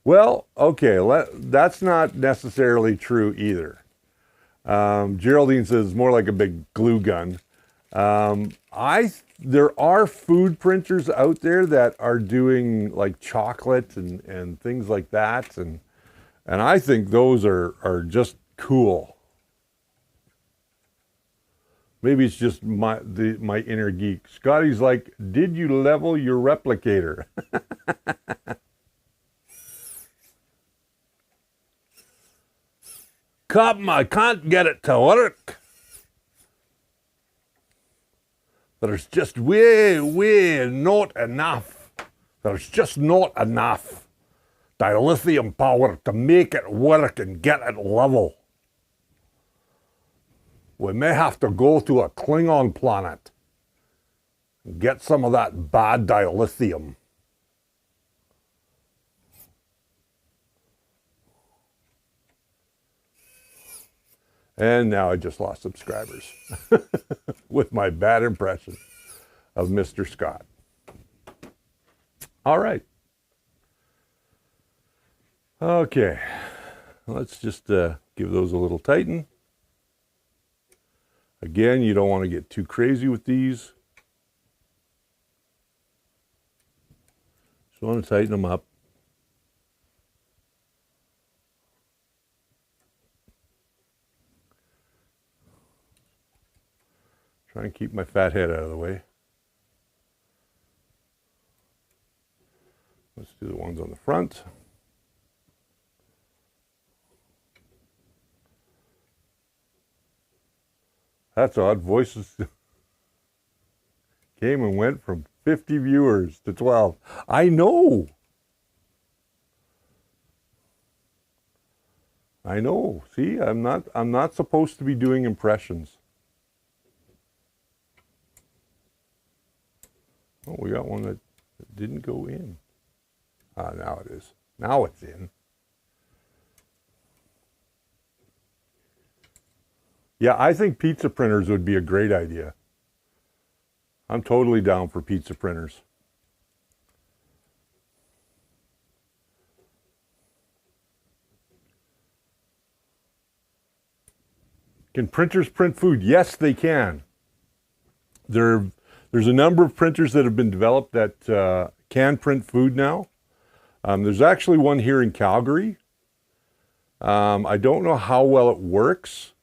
Well, okay, that's not necessarily true either. Geraldine says it's more like a big glue gun. There are food printers out there that are doing like chocolate and things like that, and I think those are just cool. Maybe it's just my inner geek. Scotty's like, did you level your replicator? Come, I can't get it to work. There's just way not enough. There's just not enough dilithium power to make it work and get it level. We may have to go to a Klingon planet and get some of that bad dilithium. And now I just lost subscribers with my bad impression of Mr. Scott. All right. Okay. Let's just give those a little tighten. Again, you don't want to get too crazy with these. Just want to tighten them up. Try and keep my fat head out of the way. Let's do the ones on the front. That's odd. Voices came and went from 50 viewers to 12. I know. I know. See, I'm not supposed to be doing impressions. Oh, we got one that didn't go in. Ah, now it is. Now it's in. Yeah, I think pizza printers would be a great idea. I'm totally down for pizza printers. Can printers print food? Yes, they can. There's a number of printers that have been developed that can print food now. There's actually one here in Calgary. I don't know how well it works.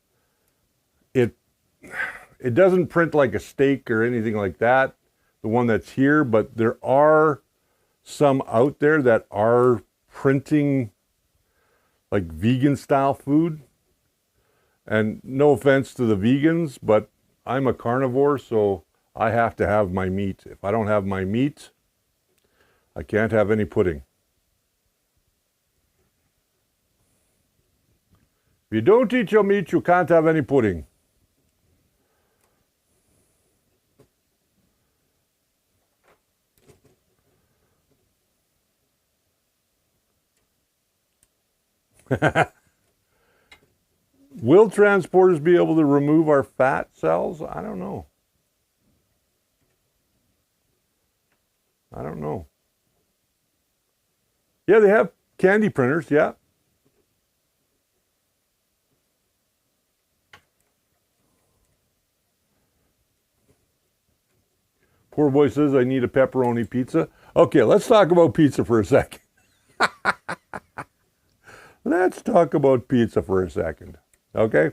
It doesn't print like a steak or anything like that, the one that's here, but there are some out there that are printing like vegan style food. And no offense to the vegans, but I'm a carnivore, so I have to have my meat. If I don't have my meat, I can't have any pudding. If you don't eat your meat, you can't have any pudding. Will transporters be able to remove our fat cells? I don't know. I don't know. Yeah, they have candy printers, yeah. Poor boy says, I need a pepperoni pizza. Okay, let's talk about pizza for a second. Let's talk about pizza for a second, okay?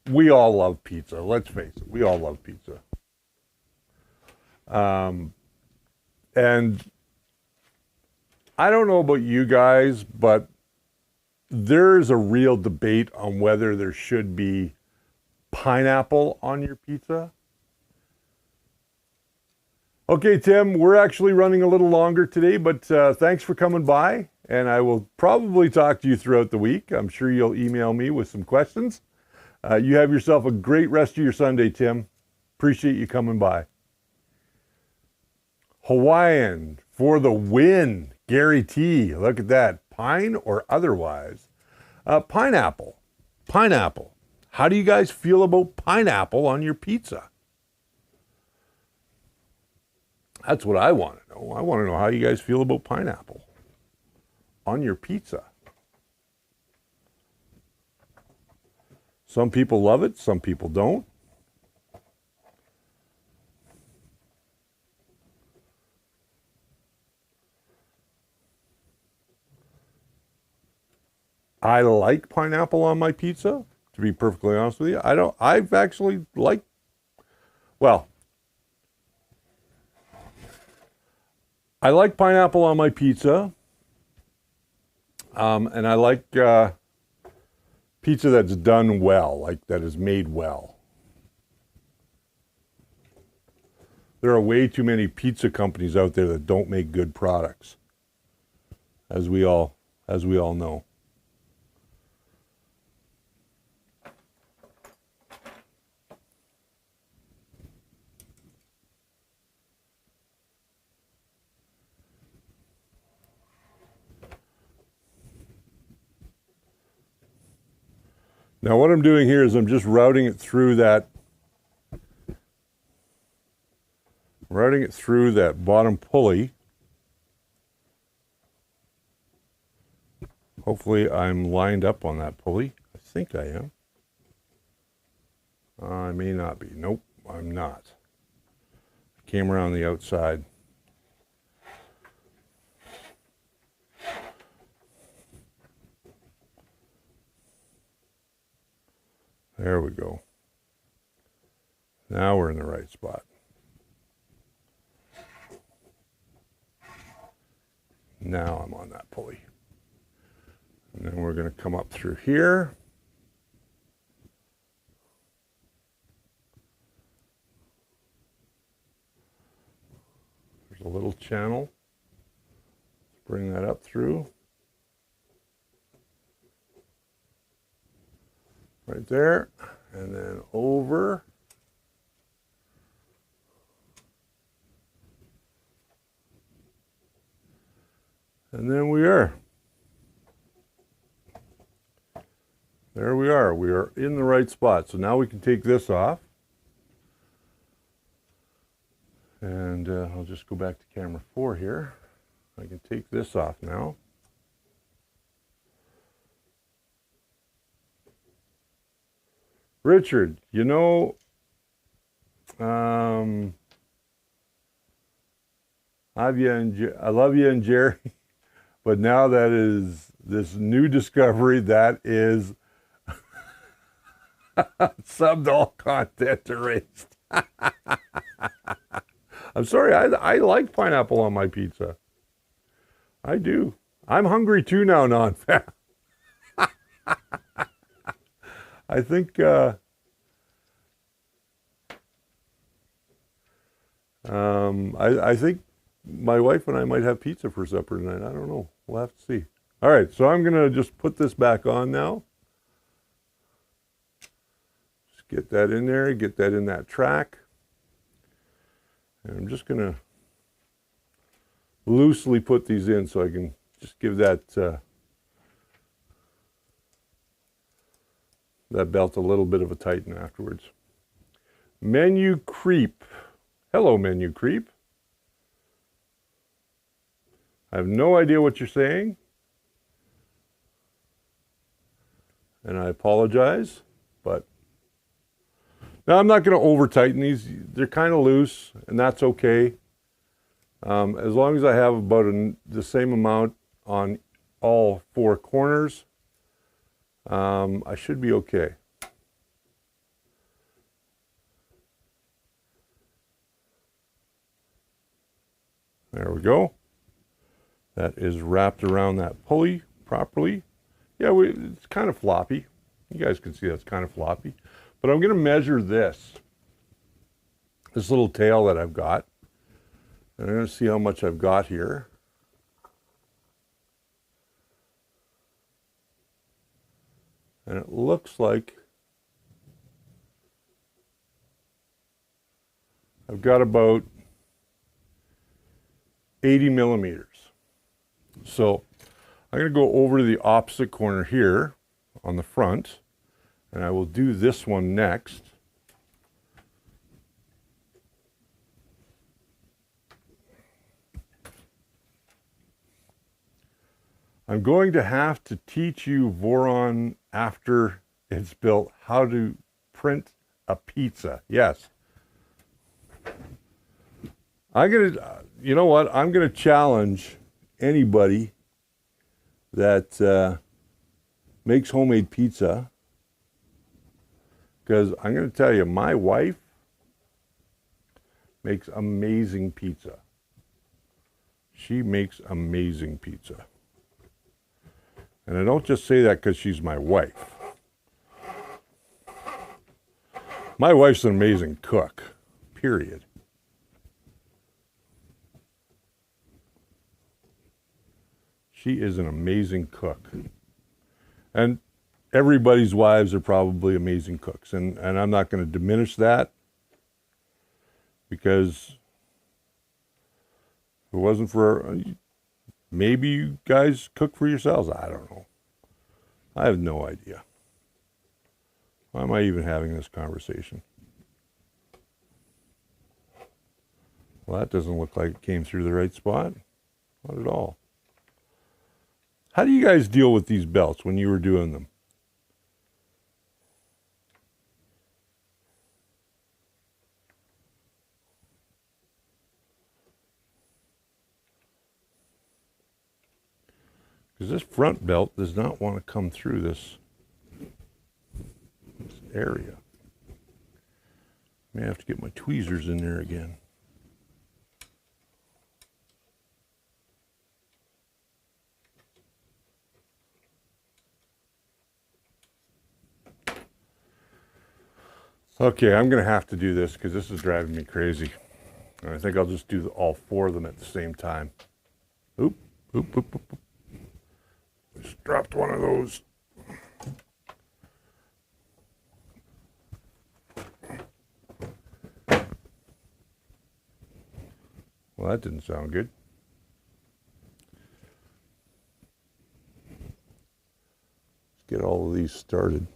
we all love pizza. Let's face it, we all love pizza. And I don't know about you guys, but there's a real debate on whether there should be pineapple on your pizza. Okay, Tim, we're actually running a little longer today, but thanks for coming by, and I will probably talk to you throughout the week. I'm sure you'll email me with some questions. You have yourself a great rest of your Sunday, Tim. Appreciate you coming by. Hawaiian for the win. Gary T. Look at that. Pine or otherwise. Pineapple. Pineapple. How do you guys feel about pineapple on your pizza? That's what I want to know. I want to know how you guys feel about pineapple on your pizza. Some people love it, some people don't. I like pineapple on my pizza, to be perfectly honest with you. I've actually liked, well, I like pineapple on my pizza, and I like pizza that's done well, like that is made well. There are way too many pizza companies out there that don't make good products, as we all know. Now what I'm doing here is I'm just routing it through that bottom pulley. Hopefully I'm lined up on that pulley. I think I am. I may not be. Nope, I'm not. Came around the outside. There we go. Now we're in the right spot. Now I'm on that pulley. And then we're going to come up through here. There's a little channel. Let's bring that up through. Right there, and then over. And then we are. There we are. We are in the right spot. So now we can take this off. And I'll just go back to camera 4 here. I can take this off now. Richard, you know, I love you and Jerry, but now that is this new discovery that is subbed all content erased. I'm sorry, I like pineapple on my pizza. I do. I'm hungry too now, non-fat. I think I think my wife and I might have pizza for supper tonight. I don't know. We'll have to see. All right, so I'm gonna just put this back on now. Just get that in there, get that in that track. And I'm just gonna loosely put these in so I can just give that that belt a little bit of a tighten afterwards. Menu creep. Hello, menu creep. I have no idea what you're saying. And I apologize, but now I'm not going to over tighten these. They're kind of loose, and that's okay. As long as I have about the same amount on all 4 corners, I should be okay. There we go. That is wrapped around that pulley properly. Yeah, it's kind of floppy. You guys can see that's kind of floppy. But I'm going to measure this little tail that I've got. And I'm going to see how much I've got here. And it looks like I've got about 80 millimeters. So I'm going to go over to the opposite corner here on the front, and I will do this one next. I'm going to have to teach you, Voron, after it's built, how to print a pizza. Yes. You know what? I'm going to challenge anybody that makes homemade pizza, because I'm going to tell you, my wife makes amazing pizza. She makes amazing pizza. And I don't just say that because she's my wife. My wife's an amazing cook, period. She is an amazing cook. And everybody's wives are probably amazing cooks. And I'm not going to diminish that, because if it wasn't for, maybe you guys cook for yourselves. I don't know. I have no idea. Why am I even having this conversation? Well, that doesn't look like it came through the right spot. Not at all. How do you guys deal with these belts when you were doing them? Because this front belt does not want to come through this area. May have to get my tweezers in there again. Okay, I'm going to have to do this because this is driving me crazy. And I think I'll just do all four of them at the same time. Oop, oop, oop, oop, oop. Just dropped one of those. Well, that didn't sound good. Let's get all of these started.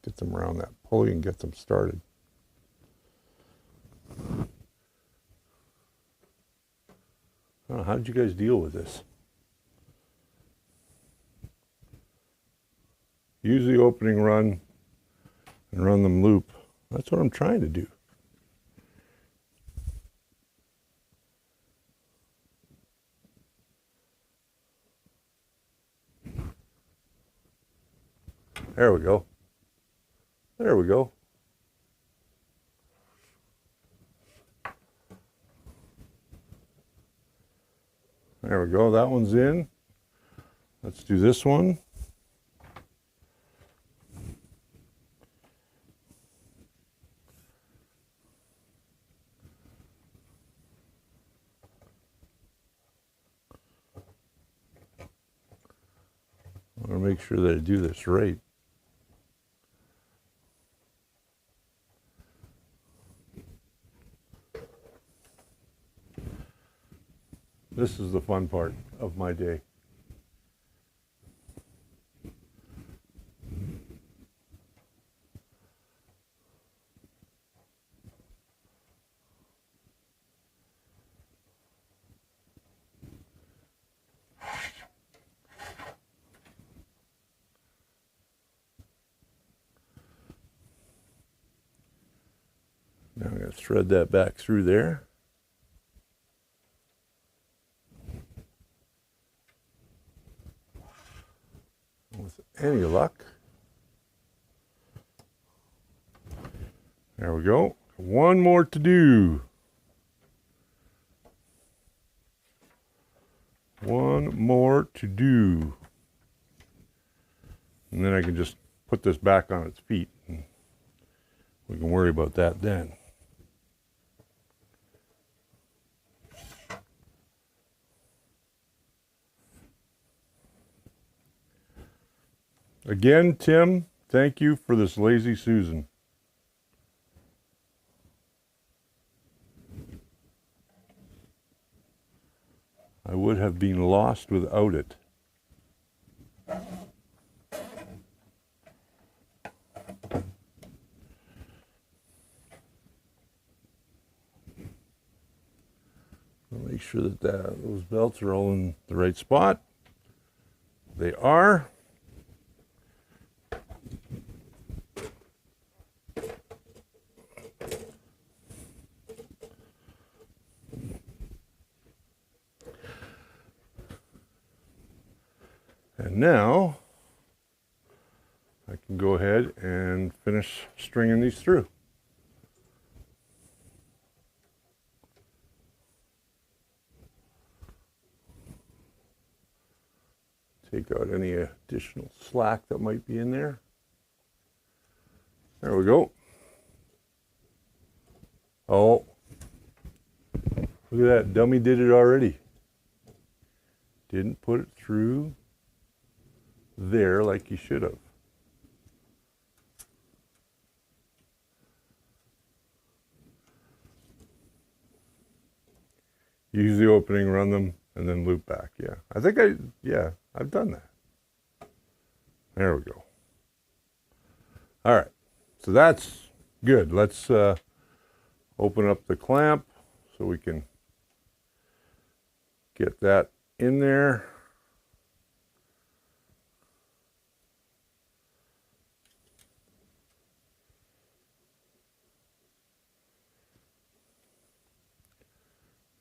Get them around that pulley and get them started. Oh, how did you guys deal with this? Use the opening run and run them loop. That's what I'm trying to do. There we go. There we go. There we go. That one's in. Let's do this one. I want to make sure that I do this right. This is the fun part of my day. Now I'm going to thread that back through there. With any luck, There we go. One more to do. One more to do. And then I can just put this back on its feet. And we can worry about that then. Again, Tim, thank you for this Lazy Susan. I would have been lost without it. I'll make sure that those belts are all in the right spot. They are. And now I can go ahead and finish stringing these through. Take out any additional slack that might be in there. There we go. Oh, look at that. Dummy did it already. Didn't put it through there like you should have. Use the opening, run them, and then loop back. Yeah, I've done that. There we go. All right, so that's good. Let's open up the clamp so we can get that in there.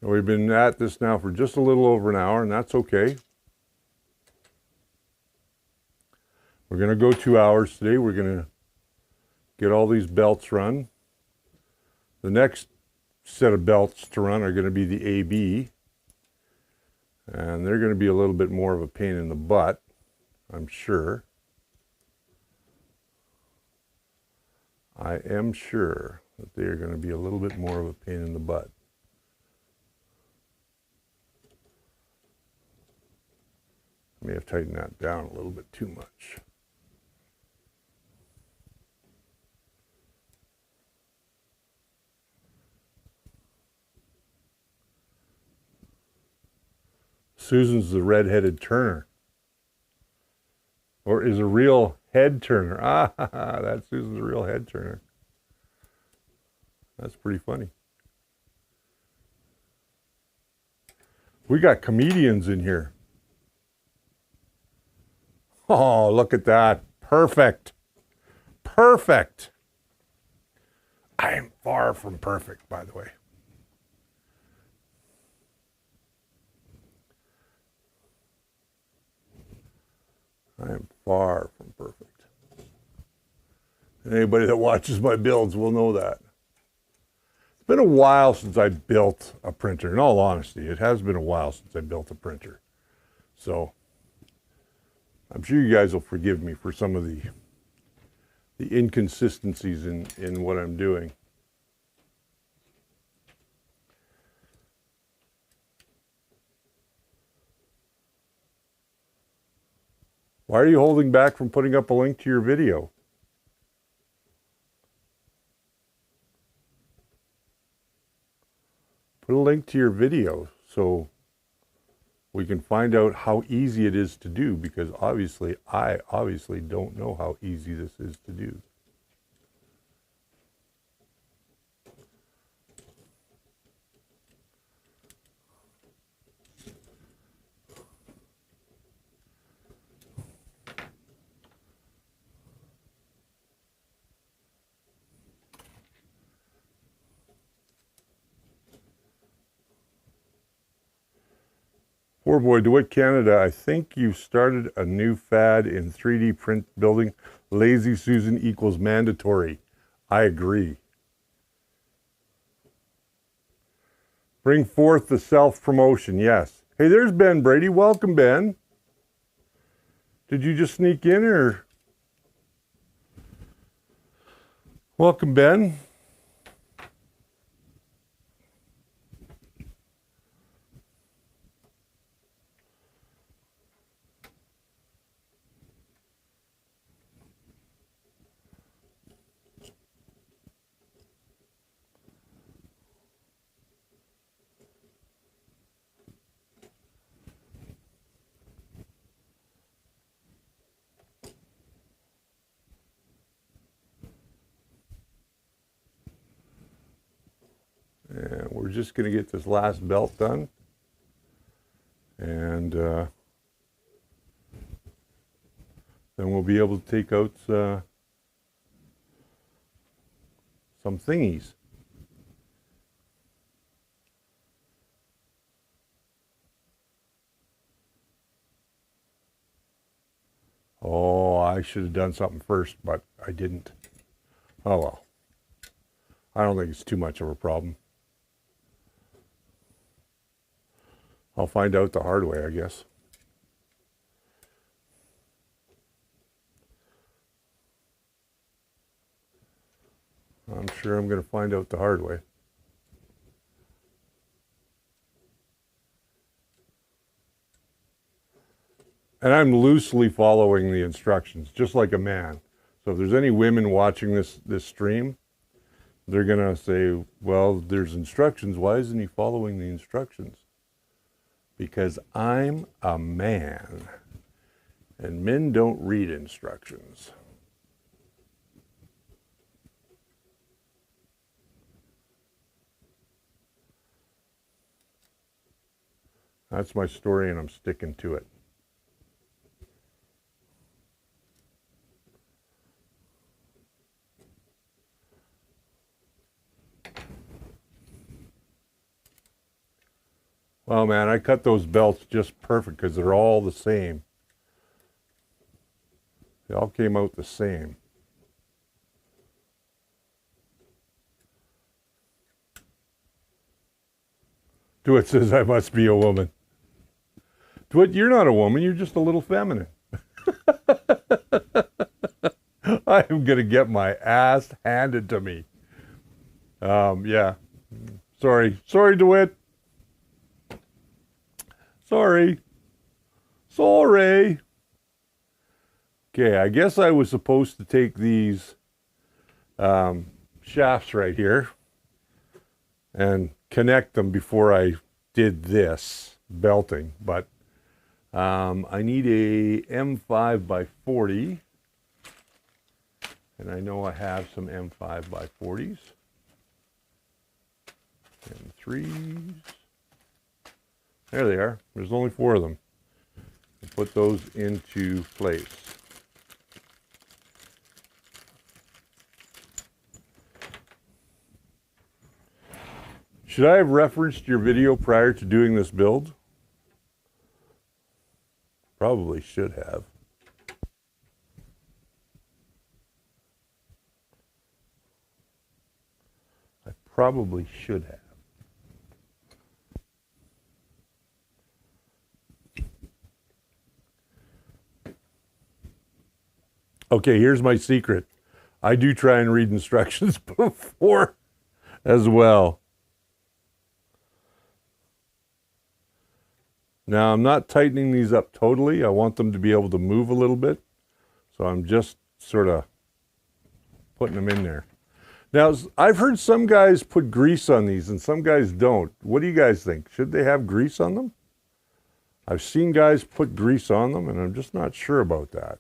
We've been at this now for just a little over an hour, and that's okay. We're going to go 2 hours today. We're going to get all these belts run. The next set of belts to run are going to be the AB, and they're going to be a little bit more of a pain in the butt, I'm sure. I am sure that they are going to be a little bit more of a pain in the butt. I may have tightened that down a little bit too much. Susan's the red-headed turner. Or is a real head turner. Ah, that's Susan's a real head turner. That's pretty funny. We got comedians in here. Oh, look at that. Perfect. Perfect. I am far from perfect, by the way. I am far from perfect. And anybody that watches my builds will know that. It's been a while since I built a printer. In all honesty, it has been a while since I built a printer. So I'm sure you guys will forgive me for some of the inconsistencies in what I'm doing. Why are you holding back from putting up a link to your video? Put a link to your video so we can find out how easy it is to do, because I obviously don't know how easy this is to do. Poor boy, Dwit, Canada, I think you started a new fad in 3D print building. Lazy Susan equals mandatory. I agree. Bring forth the self-promotion, yes. Hey, there's Ben Brady. Welcome, Ben. Did you just sneak in, or? Welcome, Ben. And we're just going to get this last belt done. And then we'll be able to take out some thingies. Oh, I should have done something first, but I didn't. Oh well. I don't think it's too much of a problem. I'll find out the hard way, I guess. I'm sure I'm going to find out the hard way. And I'm loosely following the instructions, just like a man. So if there's any women watching this stream, they're going to say, well, there's instructions. Why isn't he following the instructions? Because I'm a man, and men don't read instructions. That's my story, and I'm sticking to it. Well, man, I cut those belts just perfect because they're all the same. They all came out the same. Dwit says I must be a woman. Dwit, you're not a woman. You're just a little feminine. I am going to get my ass handed to me. Yeah. Sorry, Dwit. Sorry. Okay, I guess I was supposed to take these shafts right here and connect them before I did this belting, but I need a M5 by 40, and I know I have some M5 by 40s. And 3s. There they are. There's only 4 of them. I'll put those into place. Should I have referenced your video prior to doing this build? Probably should have. I probably should have. Okay, here's my secret. I do try and read instructions before as well. Now, I'm not tightening these up totally. I want them to be able to move a little bit. So I'm just sort of putting them in there. Now, I've heard some guys put grease on these and some guys don't. What do you guys think? Should they have grease on them? I've seen guys put grease on them, and I'm just not sure about that.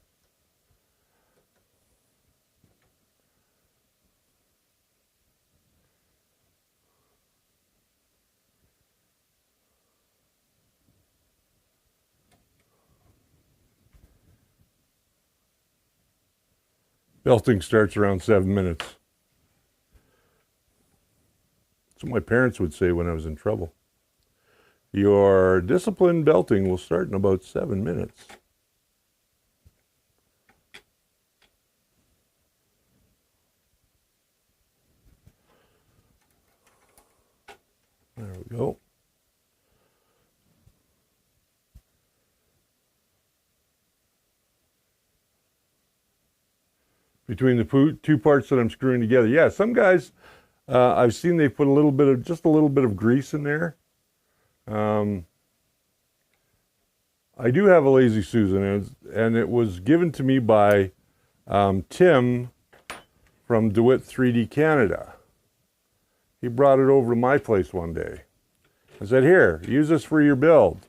Belting starts around 7 minutes. That's what my parents would say when I was in trouble. Your disciplined belting will start in about 7 minutes. There we we go. Between the two parts that I'm screwing together. Yeah, some guys, I've seen they put just a little bit of grease in there. I do have a Lazy Susan, and it was given to me by Tim from Dwit 3D Canada. He brought it over to my place one day. I said, here, use this for your build.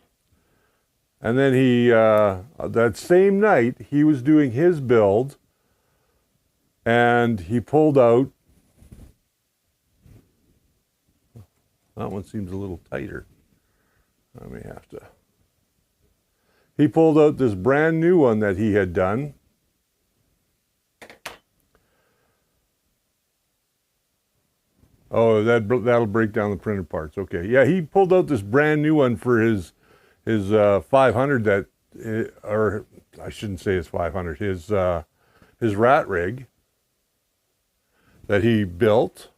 And then he, that same night, he was doing his build, and he pulled out, that one seems a little tighter. I may have to. He pulled out this brand new one that he had done. Oh, that'll break down the printed parts. Okay, yeah, he pulled out this brand new one for his 500 that, or I shouldn't say his 500, his rat rig that he built.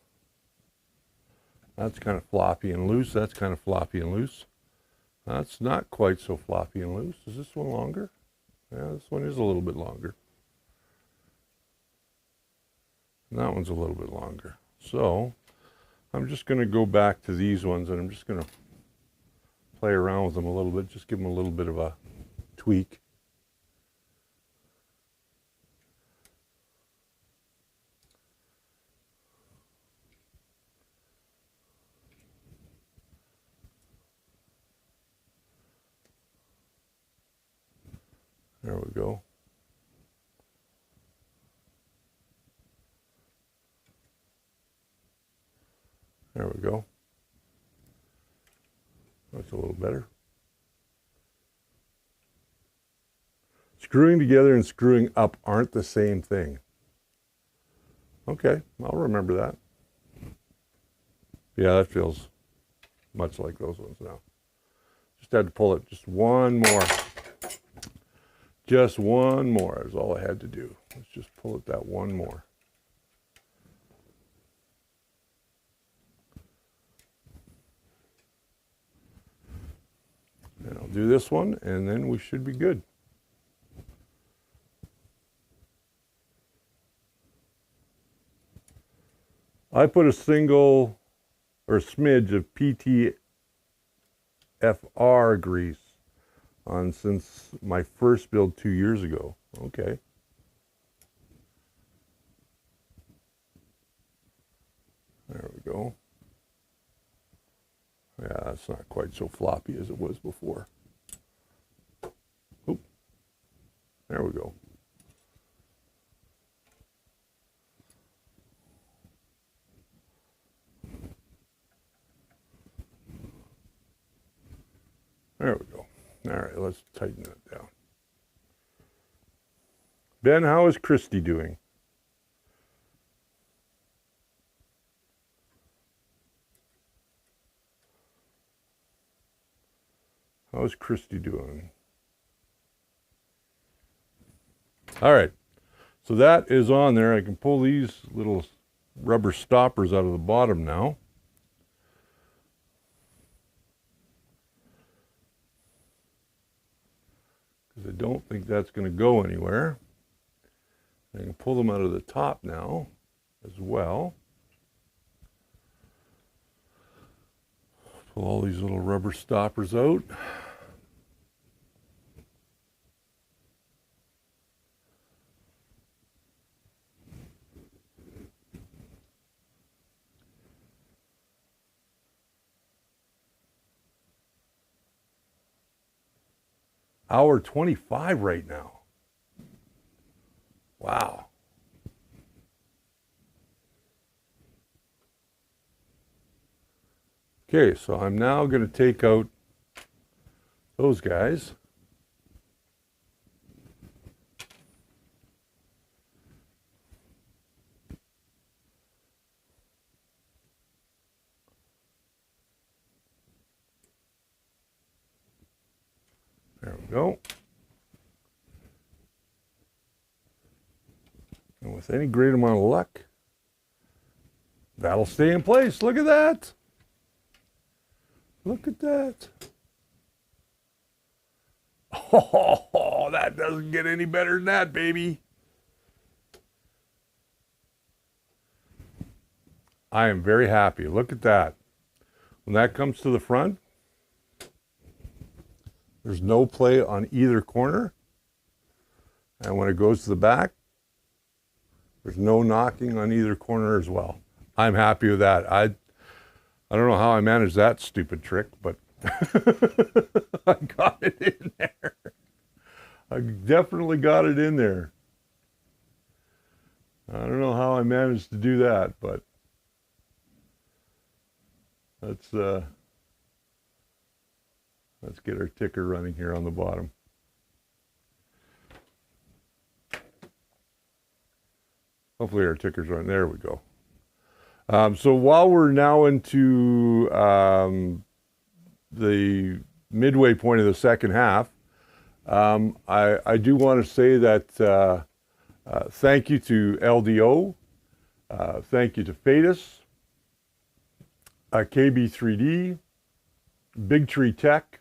That's kind of floppy and loose. That's kind of floppy and loose. That's not quite so floppy and loose. Is this one longer? Yeah, this one is a little bit longer. And that one's a little bit longer. So I'm just going to go back to these ones, and I'm just going to play around with them a little bit, just give them a little bit of a tweak. There we go. There we go. That's a little better. Screwing together and screwing up aren't the same thing. Okay, I'll remember that. Yeah, that feels much like those ones now. Just had to pull it just one more. Just one more is all I had to do. Let's just pull it that one more. And I'll do this one, and then we should be good. I put a single or smidge of PTFR grease on since my first build 2 years ago. Okay. There we go. Yeah, that's not quite so floppy as it was before. Oop. There we go. There we go. All right, let's tighten that down. Ben, how is Christy doing? How's Christy doing? All right, so that is on there. I can pull these little rubber stoppers out of the bottom now. Because I don't think that's going to go anywhere. I can pull them out of the top now as well. Pull all these little rubber stoppers out. Hour 25 right now. Wow. Okay, so I'm now going to take out those guys. There we go. And with any great amount of luck, that'll stay in place. Look at that. Look at that. Oh, that doesn't get any better than that, baby. I am very happy. Look at that. When that comes to the front, there's no play on either corner. And when it goes to the back, there's no knocking on either corner as well. I'm happy with that. I don't know how I managed that stupid trick, but I got it in there. I definitely got it in there. I don't know how I managed to do that, but let's get our ticker running here on the bottom. Hopefully our ticker's running. There we go. So while we're now into the midway point of the second half, I do want to say that thank you to LDO, thank you to Fadis, KB3D, Big Tree Tech,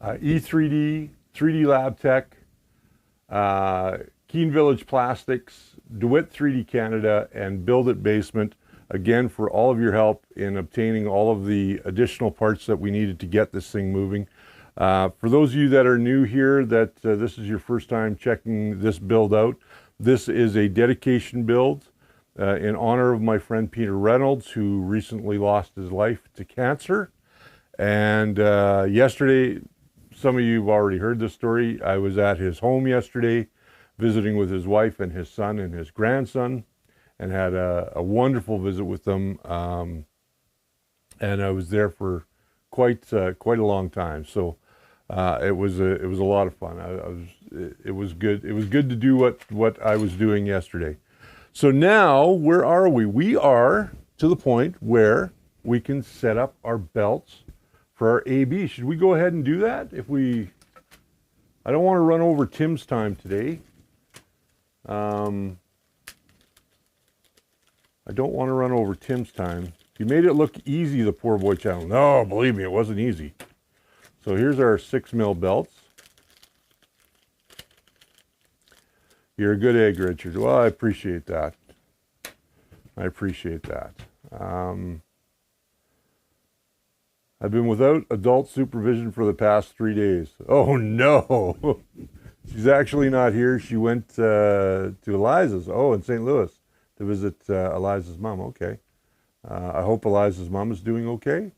E3D, 3D Lab Tech, Keene Village Plastics, Dwit 3D Canada, and Build It Basement, again, for all of your help in obtaining all of the additional parts that we needed to get this thing moving. For those of you that are new here, that this is your first time checking this build out, this is a dedication build in honor of my friend Peter Reynolds, who recently lost his life to cancer. And yesterday, some of you have already heard this story. I was at his home yesterday, visiting with his wife and his son and his grandson, and had a wonderful visit with them. And I was there for quite a long time. So it was a lot of fun. It was good. It was good to do what I was doing yesterday. So now, where are we? We are to the point where we can set up our belts for our AB. Should we go ahead and do that? I don't want to run over Tim's time today. I don't want to run over Tim's time. He made it look easy, the poor boy channel. No, believe me, it wasn't easy. So here's our 6mm belts. You're a good egg, Richard. Well, I appreciate that. I appreciate that. I've been without adult supervision for the past 3 days. Oh, no. She's actually not here. She went to Eliza's, in St. Louis, to visit Eliza's mom. Okay. I hope Eliza's mom is doing okay.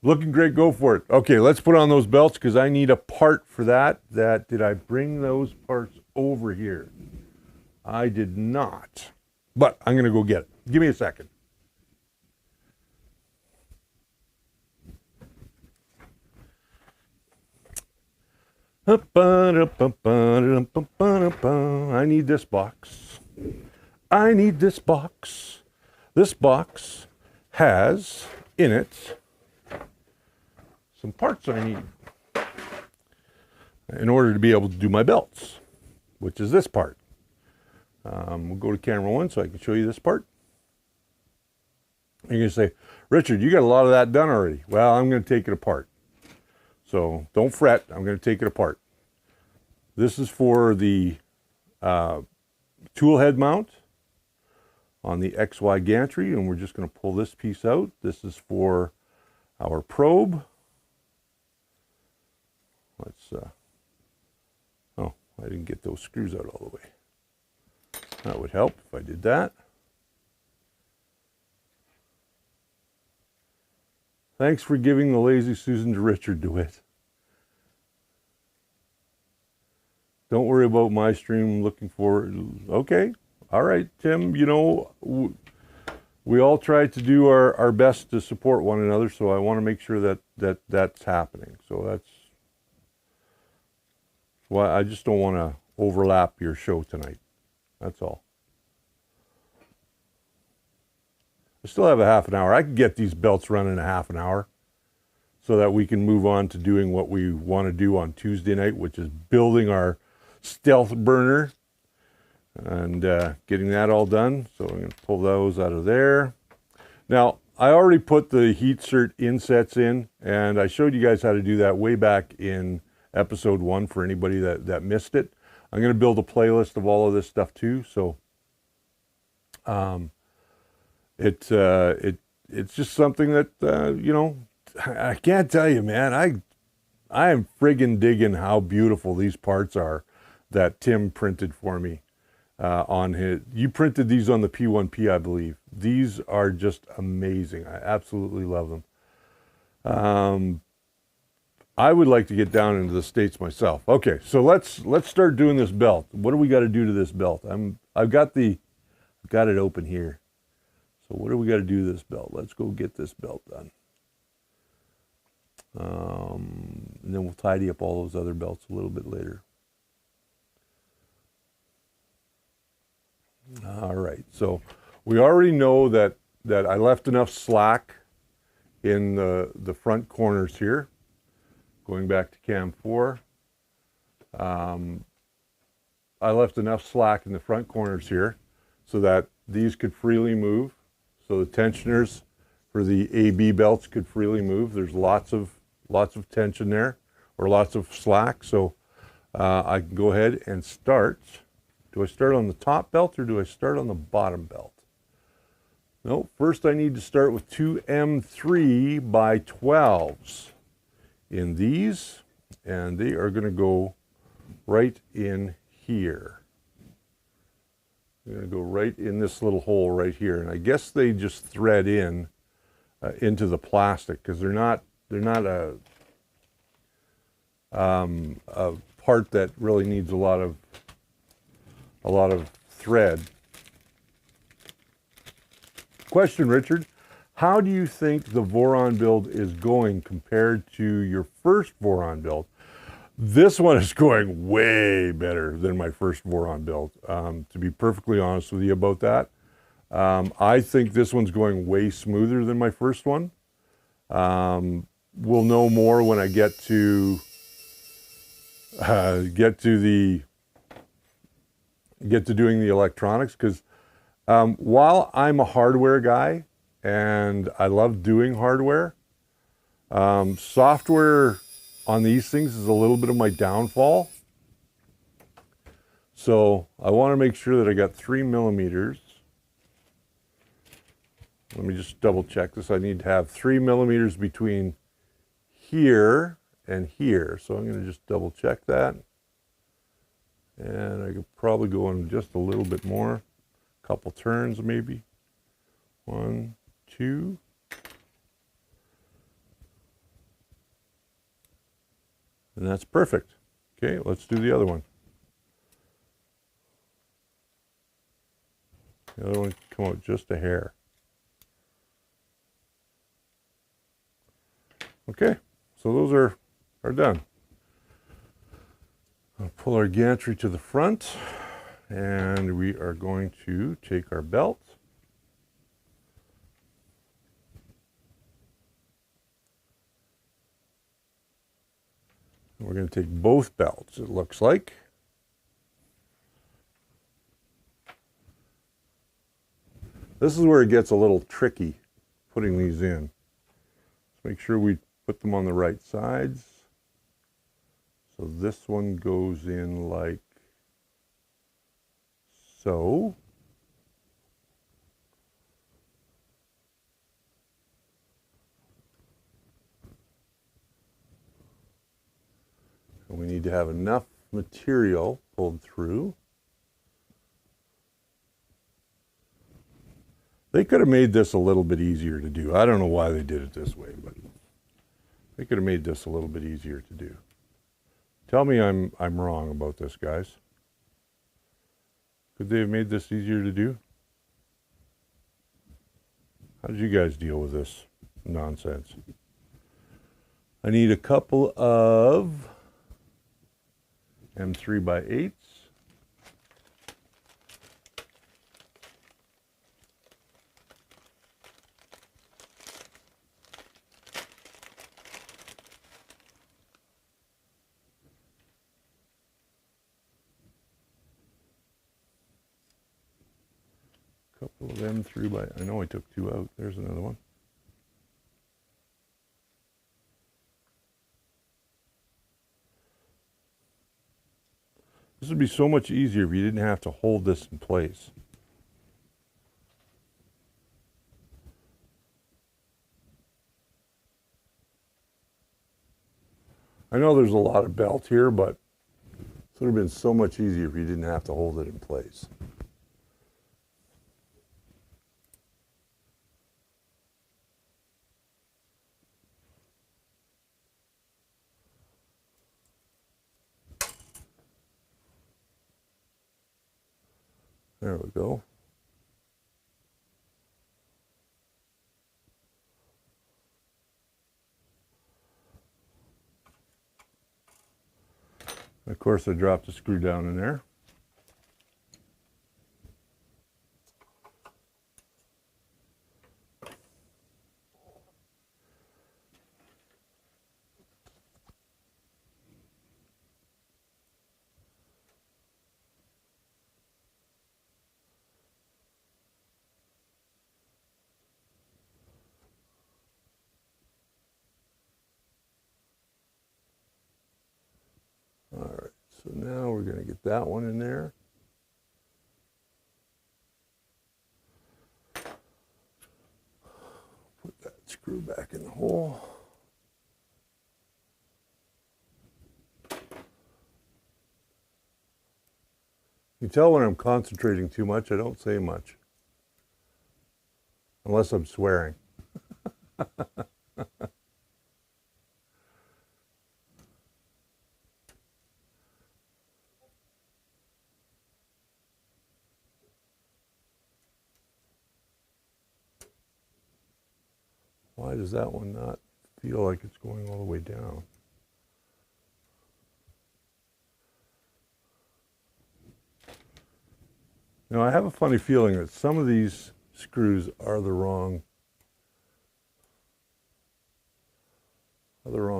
Looking great. Go for it. Okay, let's put on those belts because I need a part for that. Did I bring those parts over here? I did not. But I'm going to go get it. Give me a second. I need this box. I need this box. This box has in it some parts I need in order to be able to do my belts, which is this part. We'll go to camera 1 so I can show you this part. You're going to say, Richard, you got a lot of that done already. Well, I'm going to take it apart. So don't fret, I'm going to take it apart. This is for the tool head mount on the XY gantry, and we're just going to pull this piece out. This is for our probe. I didn't get those screws out all the way. That would help if I did that. Thanks for giving the lazy Susan to Richard DeWitt. Don't worry about my stream. Looking forward. Okay. All right, Tim. You know, we all try to do our best to support one another, so I want to make sure that's happening. So that's why I just don't want to overlap your show tonight. That's all. I still have a half an hour. I can get these belts running a half an hour so that we can move on to doing what we want to do on Tuesday night, which is building our stealth burner and getting that all done. So I'm going to pull those out of there. Now, I already put the heat cert insets in, and I showed you guys how to do that way back in episode 1 for anybody that missed it. I'm going to build a playlist of all of this stuff too, so it's just something that, you know, I can't tell you, man. I am friggin' digging how beautiful these parts are that Tim printed for me. On his, you printed these on the P1P, I believe. These are just amazing. I absolutely love them. I would like to get down into the States myself. Okay, so let's start doing this belt. What do we got to do to this belt? I've got it open here. So what do we got to do to this belt? Let's go get this belt done. And then we'll tidy up all those other belts a little bit later. All right, so we already know that I left enough slack in the front corners here. Going back to cam 4, I left enough slack in the front corners here so that these could freely move. So the tensioners for the AB belts could freely move. There's lots of tension there, or lots of slack. So I can go ahead and start. Do I start on the top belt or do I start on the bottom belt? No, first I need to start with 2 M3 by 12s in these, and they are going to go right in here. They're going to go right in this little hole right here, and I guess they just thread in into the plastic because they're not a part that really needs a lot of thread. Question, Richard, how do you think the Voron build is going compared to your first Voron build? This one is going way better than my first Voron build, to be perfectly honest with you about that. I think this one's going way smoother than my first one. We'll know more when I get to doing the electronics, because while I'm a hardware guy and I love doing hardware, software on these things is a little bit of my downfall. So I want to make sure that I got 3 millimeters. Let me just double check this. I need to have 3 millimeters between here and here. So I'm going to just double check that. And I could probably go in just a little bit more. A couple turns maybe. 1, 2. And that's perfect. Okay, let's do the other one. The other one come out just a hair. Okay, so those are done. I'll pull our gantry to the front, and we are going to take our belt. We're going to take both belts, it looks like. This is where it gets a little tricky, putting these in. Let's make sure we put them on the right sides. So this one goes in like so. And we need to have enough material pulled through. They could have made this a little bit easier to do. I don't know why they did it this way, but they could have made this a little bit easier to do. Tell me I'm wrong about this, guys. Could they have made this easier to do? How did you guys deal with this nonsense? I need a couple of M3 by 8s. couple of them through, but I know I took 2 out. There's another one. This would be so much easier if you didn't have to hold this in place. I know there's a lot of belt here, but it would have been so much easier if you didn't have to hold it in place. There we go. Of course, I dropped a screw down in there. All right, so now we're going to get that one in there. Put that screw back in the hole. You can tell when I'm concentrating too much, I don't say much. Unless I'm swearing. Why does that one not feel like it's going all the way down? Now, I have a funny feeling that some of these screws are the wrong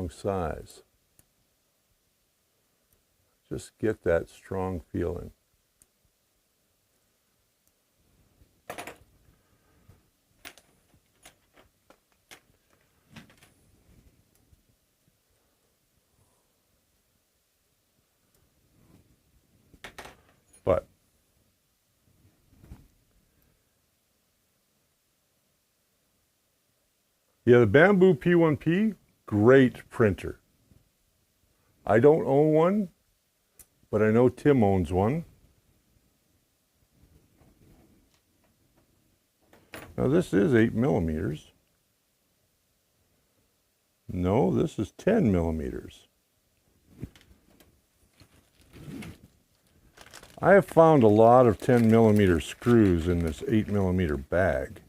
size. Just get that strong feeling. But yeah, the Bamboo P1P, great printer. I don't own one, but I know Tim owns one. Now this is 8 millimeters. No, this is 10 millimeters. I have found a lot of 10 millimeter screws in this 8 millimeter bag.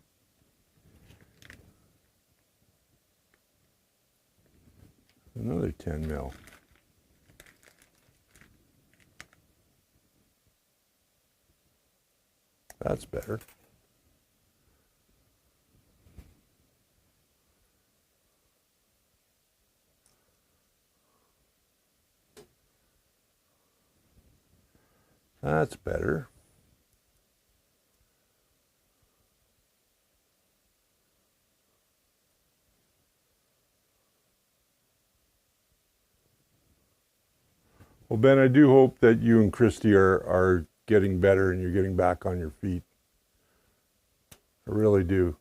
Another 10 mil. That's better. That's better. Well, Ben, I do hope that you and Christy are getting better and you're getting back on your feet. I really do.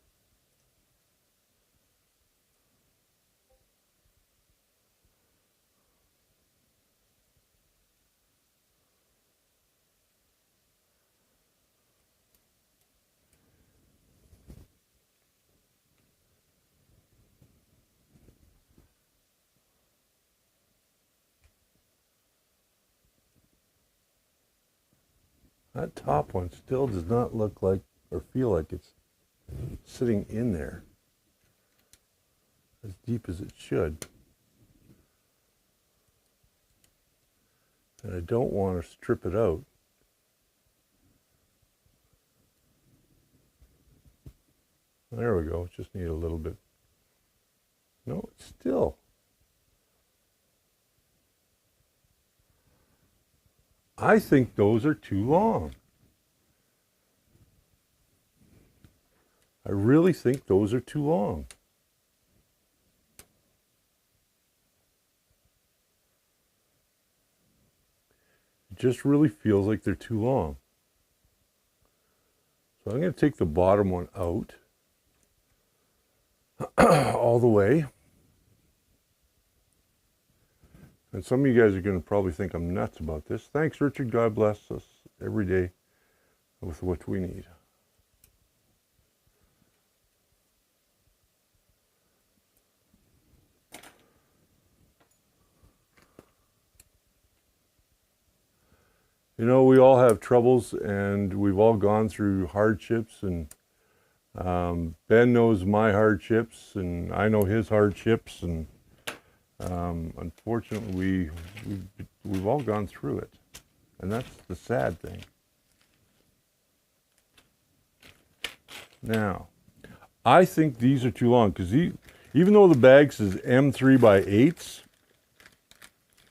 That top one still does not look like or feel like it's sitting in there as deep as it should. And I don't want to strip it out. There we go, just need a little bit. No, it's still. I think those are too long. I really think those are too long. It just really feels like they're too long. So I'm going to take the bottom one out all the way. And some of you guys are going to probably think I'm nuts about this. Thanks, Richard. God bless us every day with what we need. You know, we all have troubles, and we've all gone through hardships, and Ben knows my hardships, and I know his hardships, and unfortunately, we've all gone through it, and that's the sad thing. Now, I think these are too long, because even though the bag says M3 by 8s,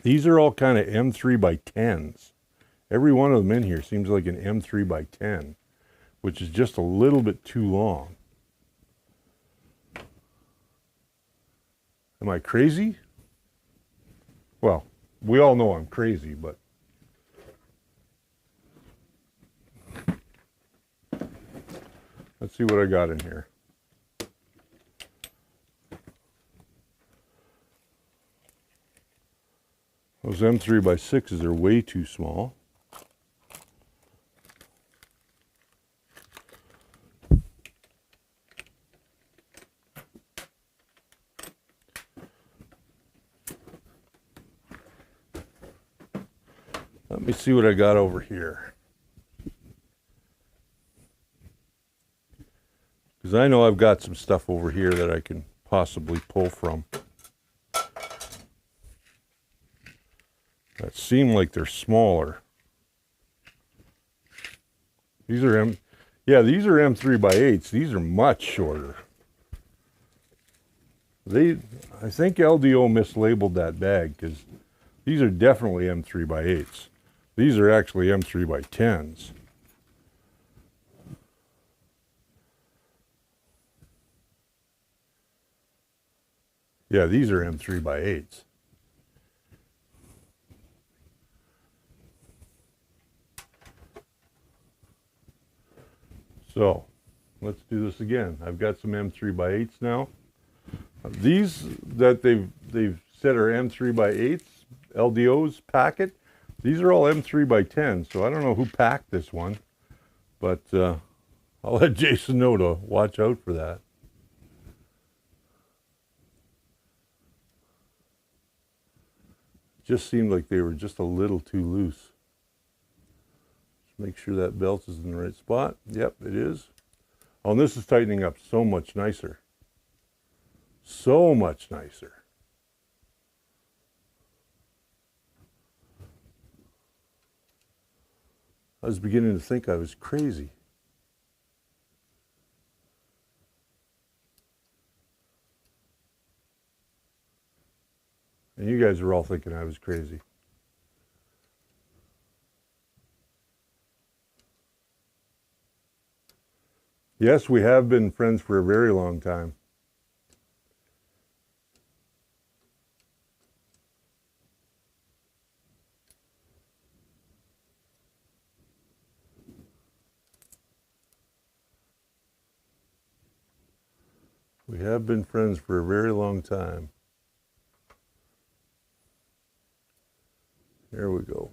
these are all kind of M3 by 10s. Every one of them in here seems like an M3 by 10, which is just a little bit too long. Am I crazy? Well, we all know I'm crazy, but let's see what I got in here. Those M3 by 6s are way too small. Let me see what I got over here. Because I know I've got some stuff over here that I can possibly pull from. That seem like they're smaller. These are these are M3 by 8s. These are much shorter. I think LDO mislabeled that bag, because these are definitely M3 by 8s. These are actually M3 by 10s. Yeah, these are M3 by 8s. So, let's do this again. I've got some M3 by 8s now. These that they've said are M3 by 8s, LDO's packet, these are all M3 by 10s, so I don't know who packed this one, but I'll let Jason know to watch out for that. Just seemed like they were just a little too loose. Just make sure that belt is in the right spot. Yep, it is. Oh, and this is tightening up so much nicer. So much nicer. I was beginning to think I was crazy. And you guys were all thinking I was crazy. Yes, we have been friends for a very long time. We have been friends for a very long time. There we go.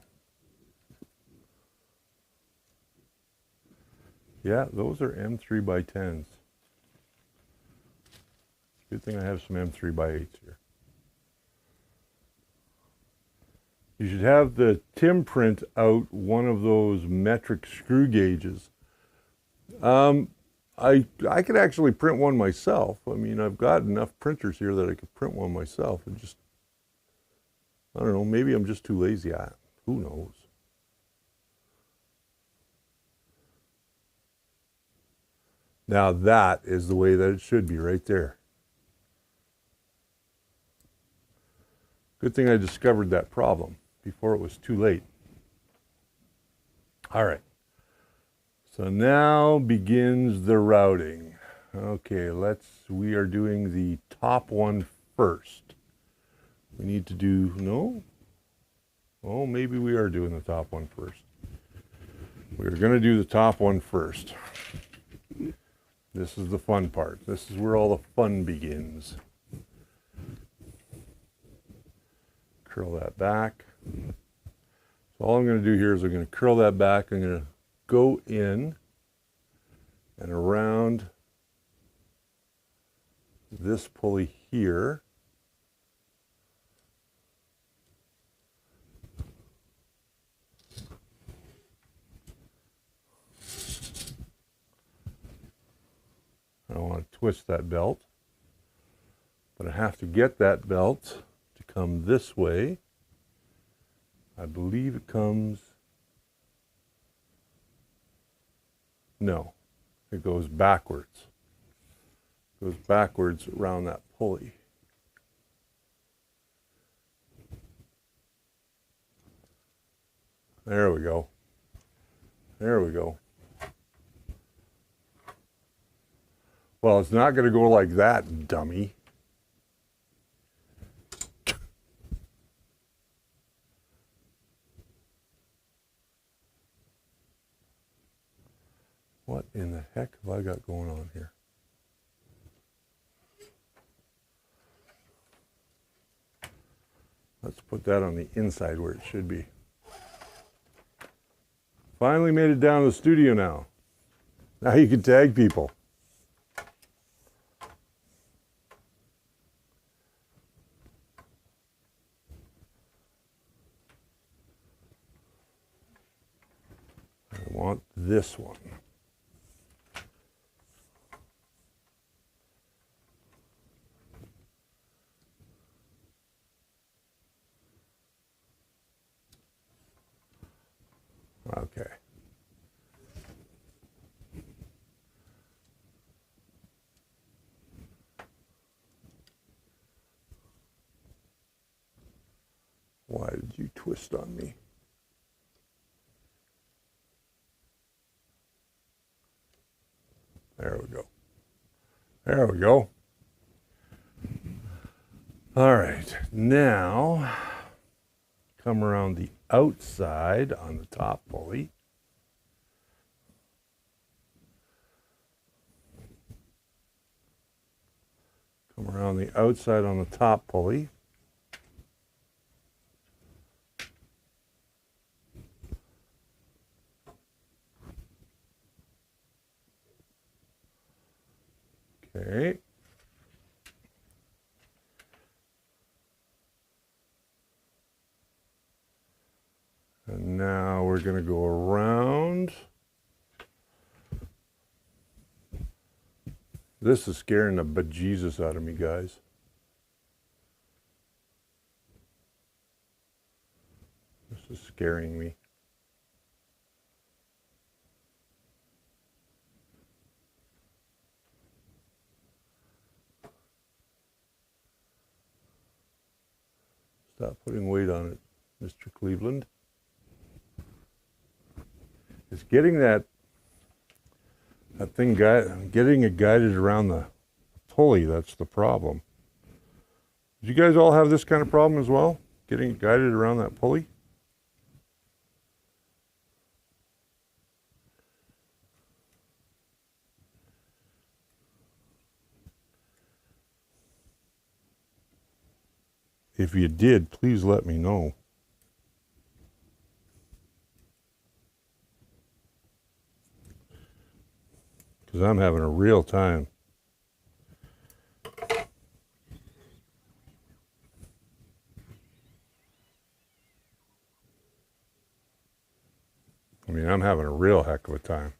Yeah, those are M3 by 10s. Good thing I have some M3 by 8s here. You should have the Tim print out one of those metric screw gauges. I could actually print one myself. I mean, I've got enough printers here that I could print one myself, and just, I don't know, maybe I'm just too lazy. Who knows? Now that is the way that it should be right there. Good thing I discovered that problem before it was too late. All right. So now begins the routing. Okay, we are doing the top one first. We need to do, no? Oh, maybe we are doing the top one first. We're going to do the top one first. This is the fun part. This is where all the fun begins. Curl that back. So all I'm going to do here is I'm going to curl that back. I'm going to go in and around this pulley here. I want to twist that belt, but I have to get that belt to come this way. I believe it comes, no, it goes backwards. It goes backwards around that pulley. There we go. There we go. Well, it's not going to go like that, dummy. What in the heck have I got going on here? Let's put that on the inside where it should be. Finally made it down to the studio now. Now you can tag people. I want this one. Okay. Why did you twist on me? There we go. There we go. All right, now come around the outside on the top pulley. Come around the outside on the top pulley. Okay. And now we're going to go around. This is scaring the bejesus out of me, guys. This is scaring me. Stop putting weight on it, Mr. Cleveland. It's getting that thing getting it guided around the pulley, that's the problem. Did you guys all have this kind of problem as well? Getting it guided around that pulley? If you did, please let me know. Because I'm having a real time. I mean, I'm having a real heck of a time.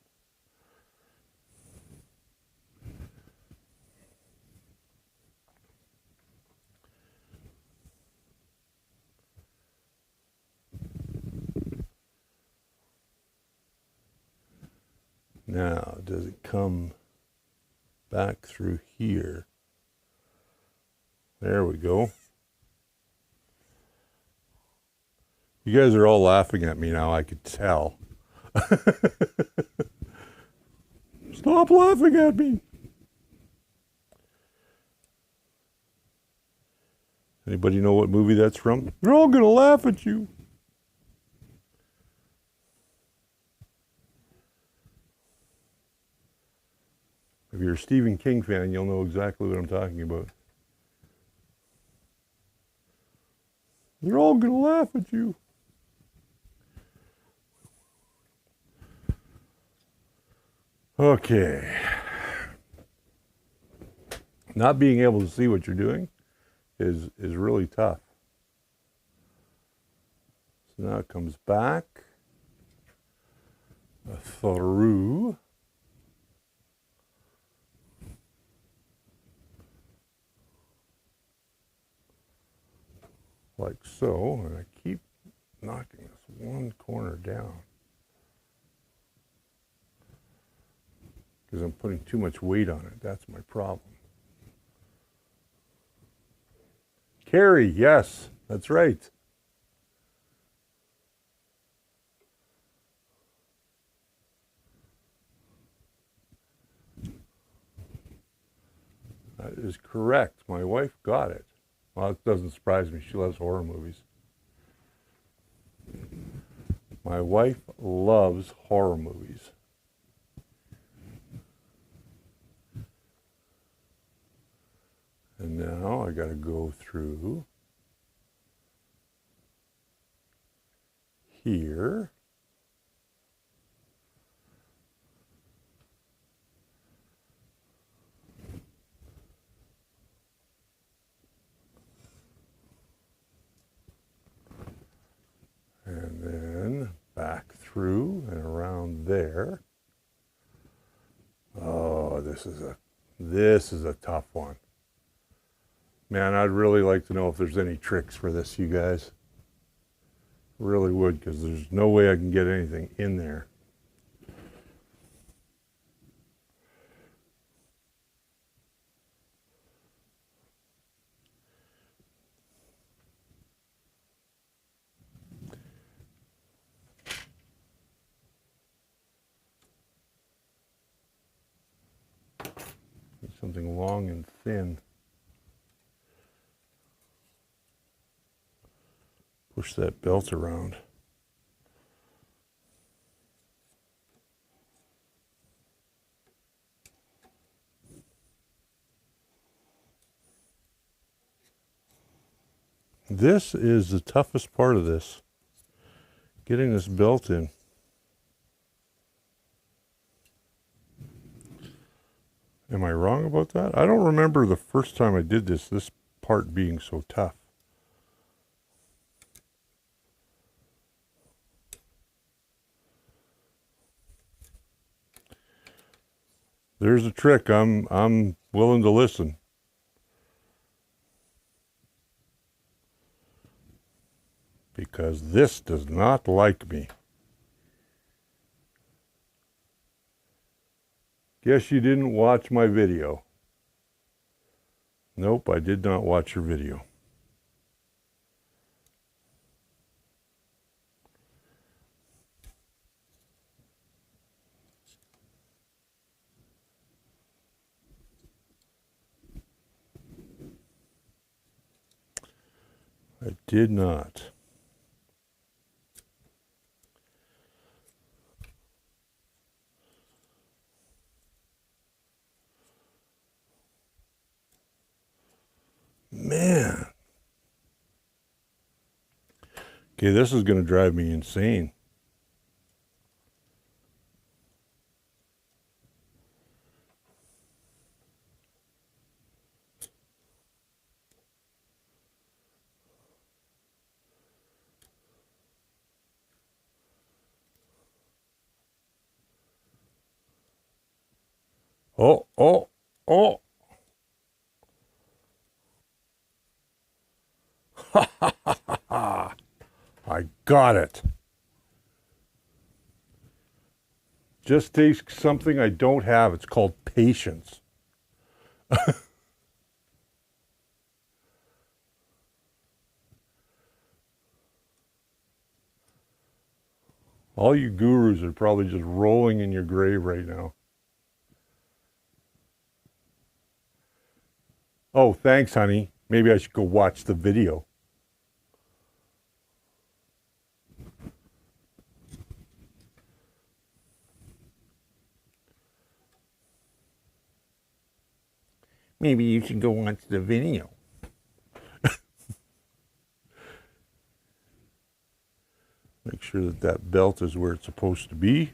Now, does it come back through here? There we go. You guys are all laughing at me now, I could tell. Stop laughing at me. Anybody know what movie that's from? They're all gonna laugh at you. If you're a Stephen King fan, you'll know exactly what I'm talking about. They're all gonna laugh at you. Okay. Not being able to see what you're doing is really tough. So now it comes back through. Like so, and I keep knocking this one corner down because I'm putting too much weight on it. That's my problem. Carry, yes, that's right. That is correct. My wife got it. Well, it doesn't surprise me. She loves horror movies. My wife loves horror movies. And now I got to go through here. And then back through and around there. Oh, this is a tough one. Man, I'd really like to know if there's any tricks for this, you guys. Really would, because there's no way I can get anything in there. Something long and thin. Push that belt around. This is the toughest part of this, getting this belt in. Am I wrong about that? I don't remember the first time I did this part being so tough. There's a trick. I'm willing to listen. Because this does not like me. Guess you didn't watch my video. Nope, I did not watch your video. I did not. Man. Okay, this is going to drive me insane. Oh, oh, oh. Ha ha ha ha ha. I got it. Just takes something I don't have. It's called patience. All you gurus are probably just rolling in your grave right now. Oh, thanks, honey. Maybe I should go watch the video. Maybe you should go watch the video. Make sure that that belt is where it's supposed to be.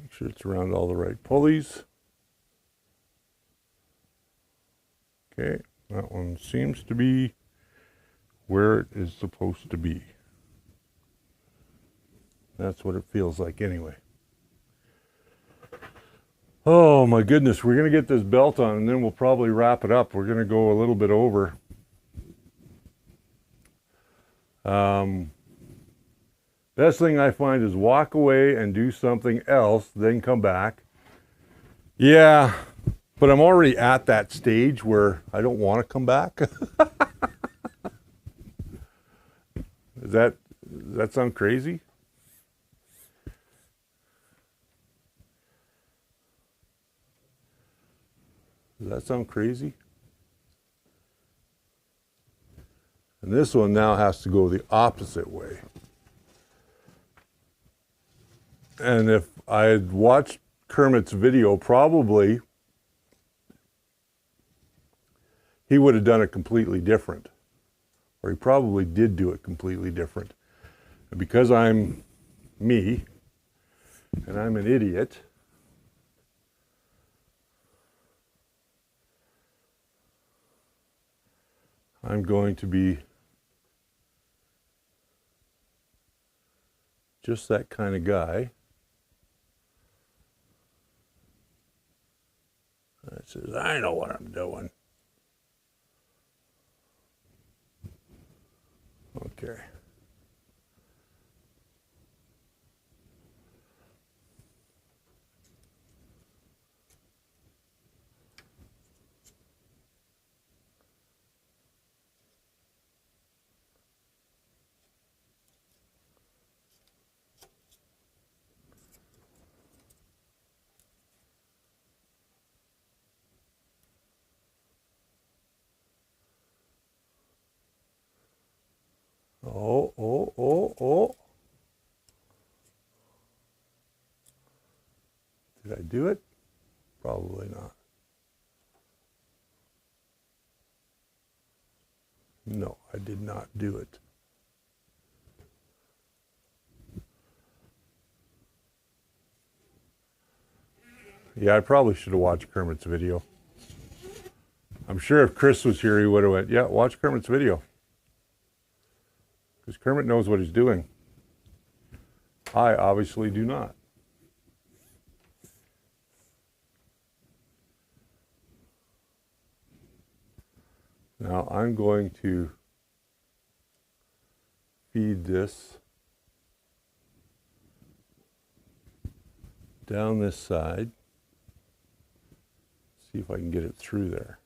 Make sure it's around all the right pulleys. Okay, that one seems to be where it is supposed to be. That's what it feels like anyway. Oh my goodness, we're going to get this belt on and then we'll probably wrap it up. We're going to go a little bit over. Best thing I find is walk away and do something else, then come back. Yeah, but I'm already at that stage where I don't want to come back. Does that sound crazy? Does that sound crazy? And this one now has to go the opposite way. And if I had watched Kermit's video, probably he would have done it completely different. Or he probably did do it completely different. And because I'm me, and I'm an idiot, I'm going to be just that kind of guy that says, I know what I'm doing. Okay. Oh. Did I do it? Probably not. No, I did not do it. Yeah, I probably should have watched Kermit's video. I'm sure if Chris was here, he would have went, yeah, watch Kermit's video. Because Kermit knows what he's doing. I obviously do not. Now I'm going to feed this down this side. See if I can get it through there.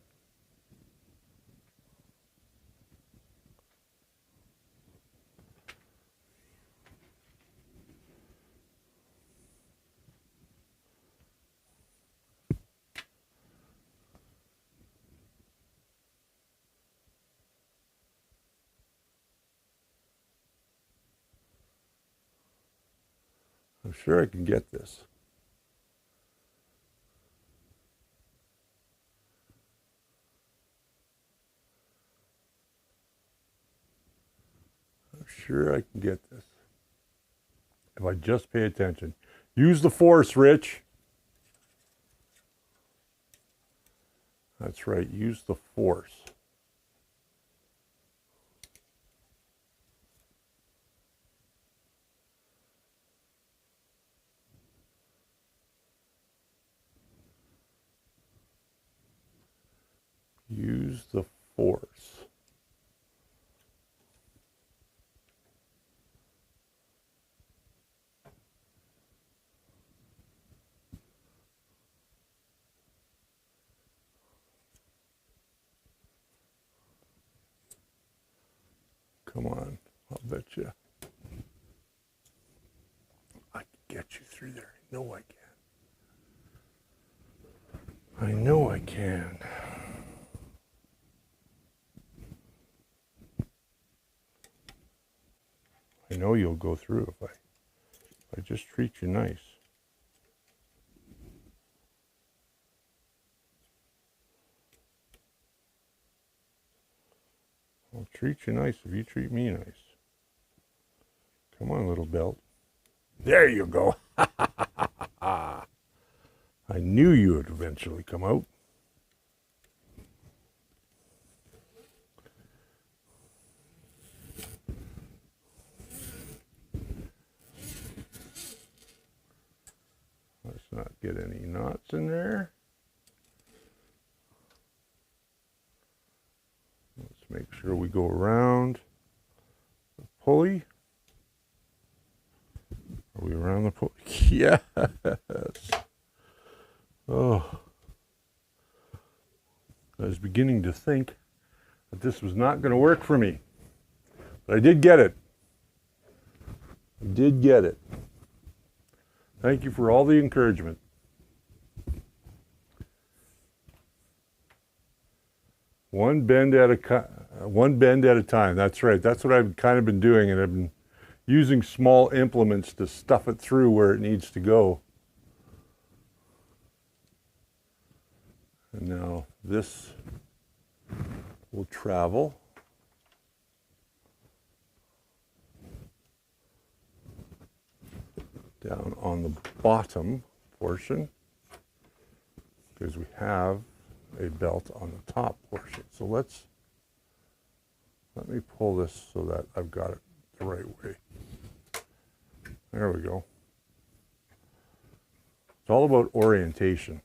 I'm sure I can get this. I'm sure I can get this. If I just pay attention. Use the force, Rich. That's right, use the force. Use the force. Come on, I'll bet you I can get you through there. I know I can. I know I can. I know you'll go through if I just treat you nice. I'll treat you nice if you treat me nice. Come on, little belt. There you go. I knew you would eventually come out. Let's not get any knots in there. Let's make sure we go around the pulley. Are we around the pulley? Yes. Oh. I was beginning to think that this was not going to work for me. But I did get it. I did get it. Thank you for all the encouragement. One bend at a time. That's right. That's what I've kind of been doing, and I've been using small implements to stuff it through where it needs to go. And now this will travel down on the bottom portion because we have a belt on the top portion. So let me pull this so that I've got it the right way. There we go. It's all about orientation.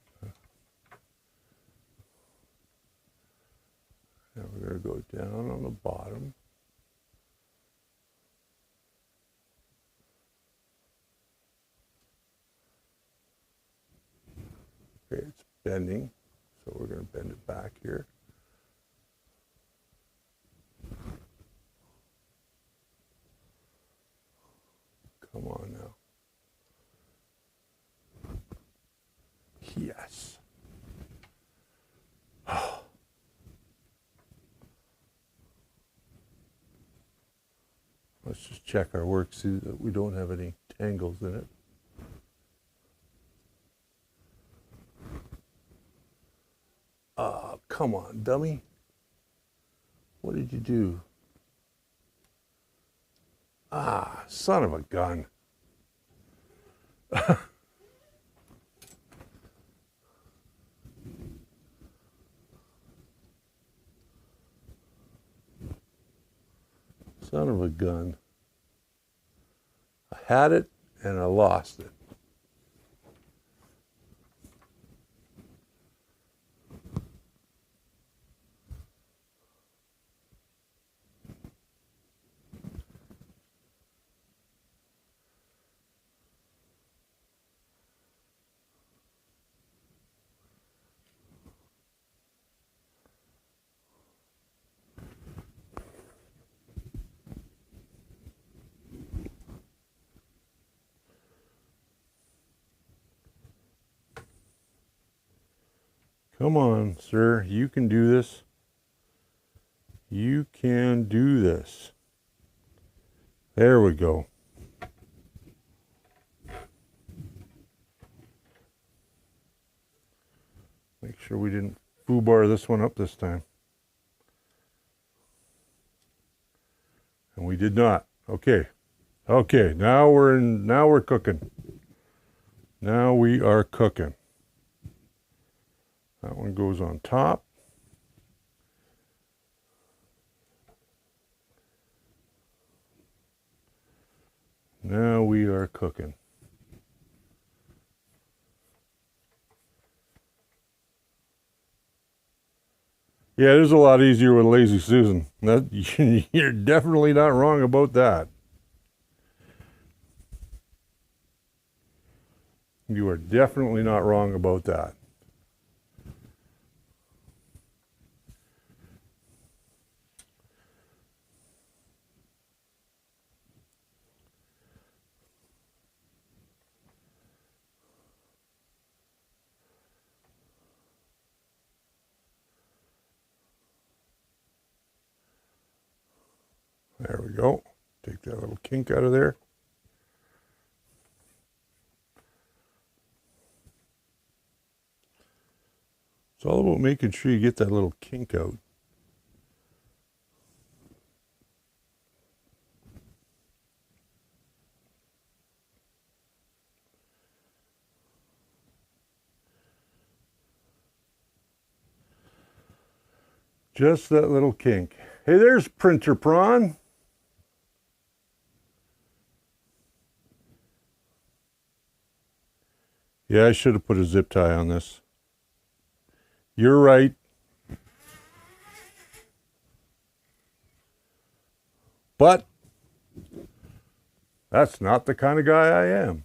Now we're going to go down on the bottom. Okay, it's bending, so we're going to bend it back here. Come on now. Yes. Let's just check our work, see that we don't have any tangles in it. Come on, dummy. What did you do? Ah, son of a gun. Son of a gun. I had it and I lost it. Come on, sir. You can do this. You can do this. There we go. Make sure we didn't foobar this one up this time. And we did not. Okay. Okay, now we're cooking. Now we are cooking. That one goes on top. Now we are cooking. Yeah, it is a lot easier with Lazy Susan. You're definitely not wrong about that. You are definitely not wrong about that. There we go. Take that little kink out of there. It's all about making sure you get that little kink out. Just that little kink. Hey, there's Printer Prawn. Yeah, I should have put a zip tie on this. You're right. But that's not the kind of guy I am.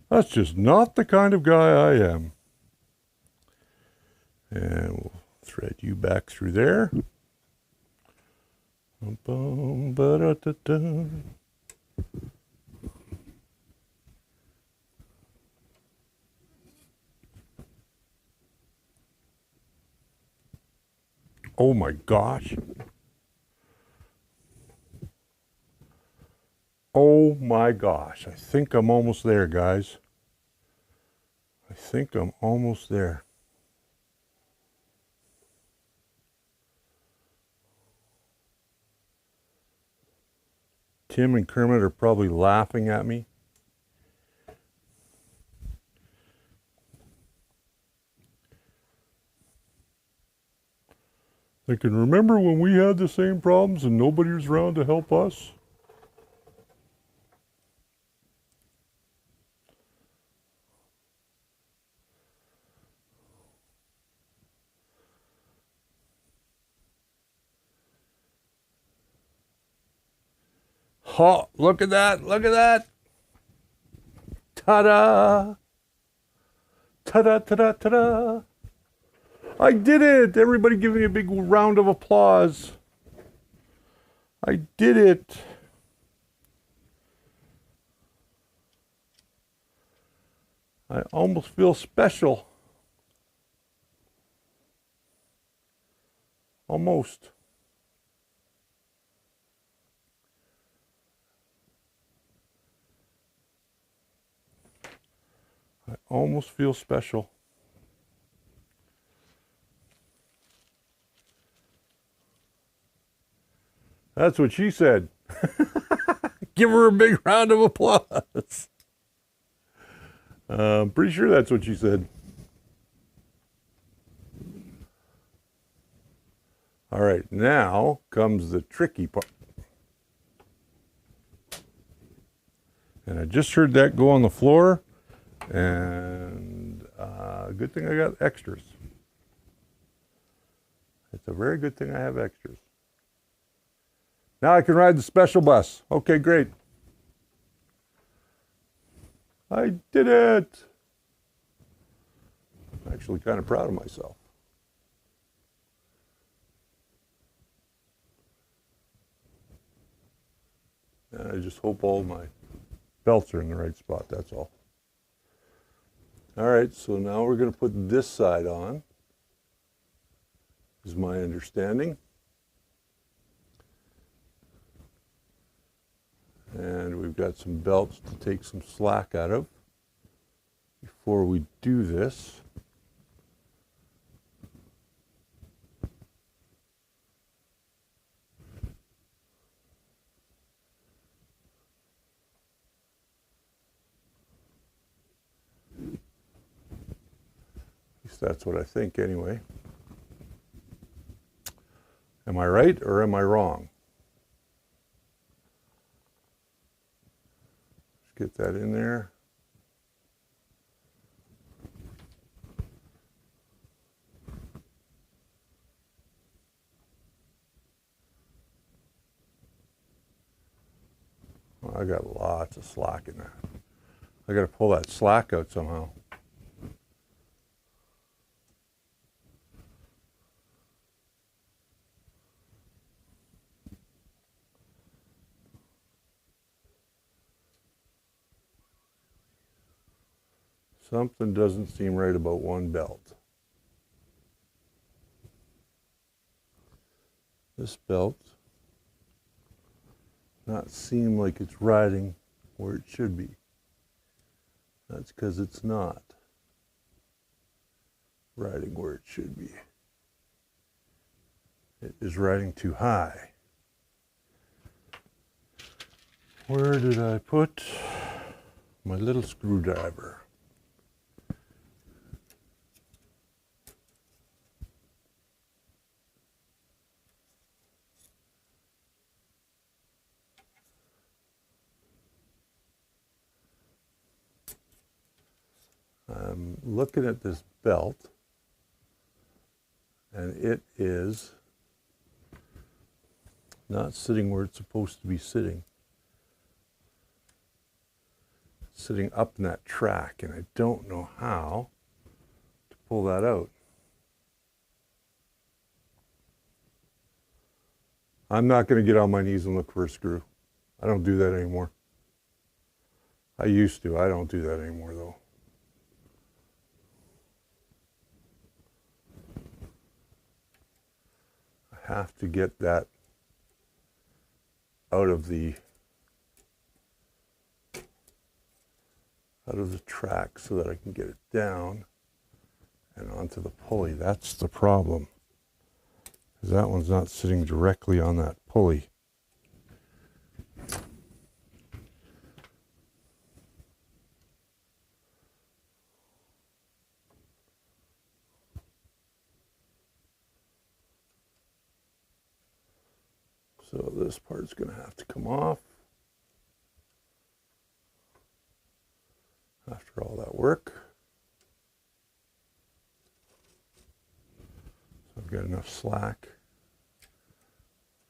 That's just not the kind of guy I am. And we'll thread you back through there. Oh my gosh. Oh my gosh. I think I'm almost there, guys. I think I'm almost there. Tim and Kermit are probably laughing at me. They can remember when we had the same problems and nobody was around to help us. Oh, look at that, look at that. Ta-da. Ta-da, ta-da, ta-da. I did it. Everybody give me a big round of applause. I did it. I almost feel special. Almost. I almost feel special. That's what she said. Give her a big round of applause. I'm pretty sure that's what she said. All right, now comes the tricky part. And I just heard that go on the floor, and good thing I got extras. It's a very good thing I have extras. Now I can ride the special bus. Okay, great. I did it. I'm actually kind of proud of myself. And I just hope all my belts are in the right spot, that's all. All right, so now we're going to put this side on, is my understanding. And we've got some belts to take some slack out of before we do this. At least that's what I think anyway. Am I right or am I wrong? Let's get that in there. Oh, I got lots of slack in that. I got to pull that slack out somehow. Something doesn't seem right about one belt. This belt not seem like it's riding where it should be. That's because it's not riding where it should be. It is riding too high. Where did I put my little screwdriver? I'm looking at this belt, and it is not sitting where it's supposed to be sitting. It's sitting up in that track, and I don't know how to pull that out. I'm not going to get on my knees and look for a screw. I don't do that anymore. I used to. I don't do that anymore, though. I have to get that out of the track so that I can get it down and onto the pulley. That's the problem, because that one's not sitting directly on that pulley. So this part's going to have to come off after all that work. So I've got enough slack.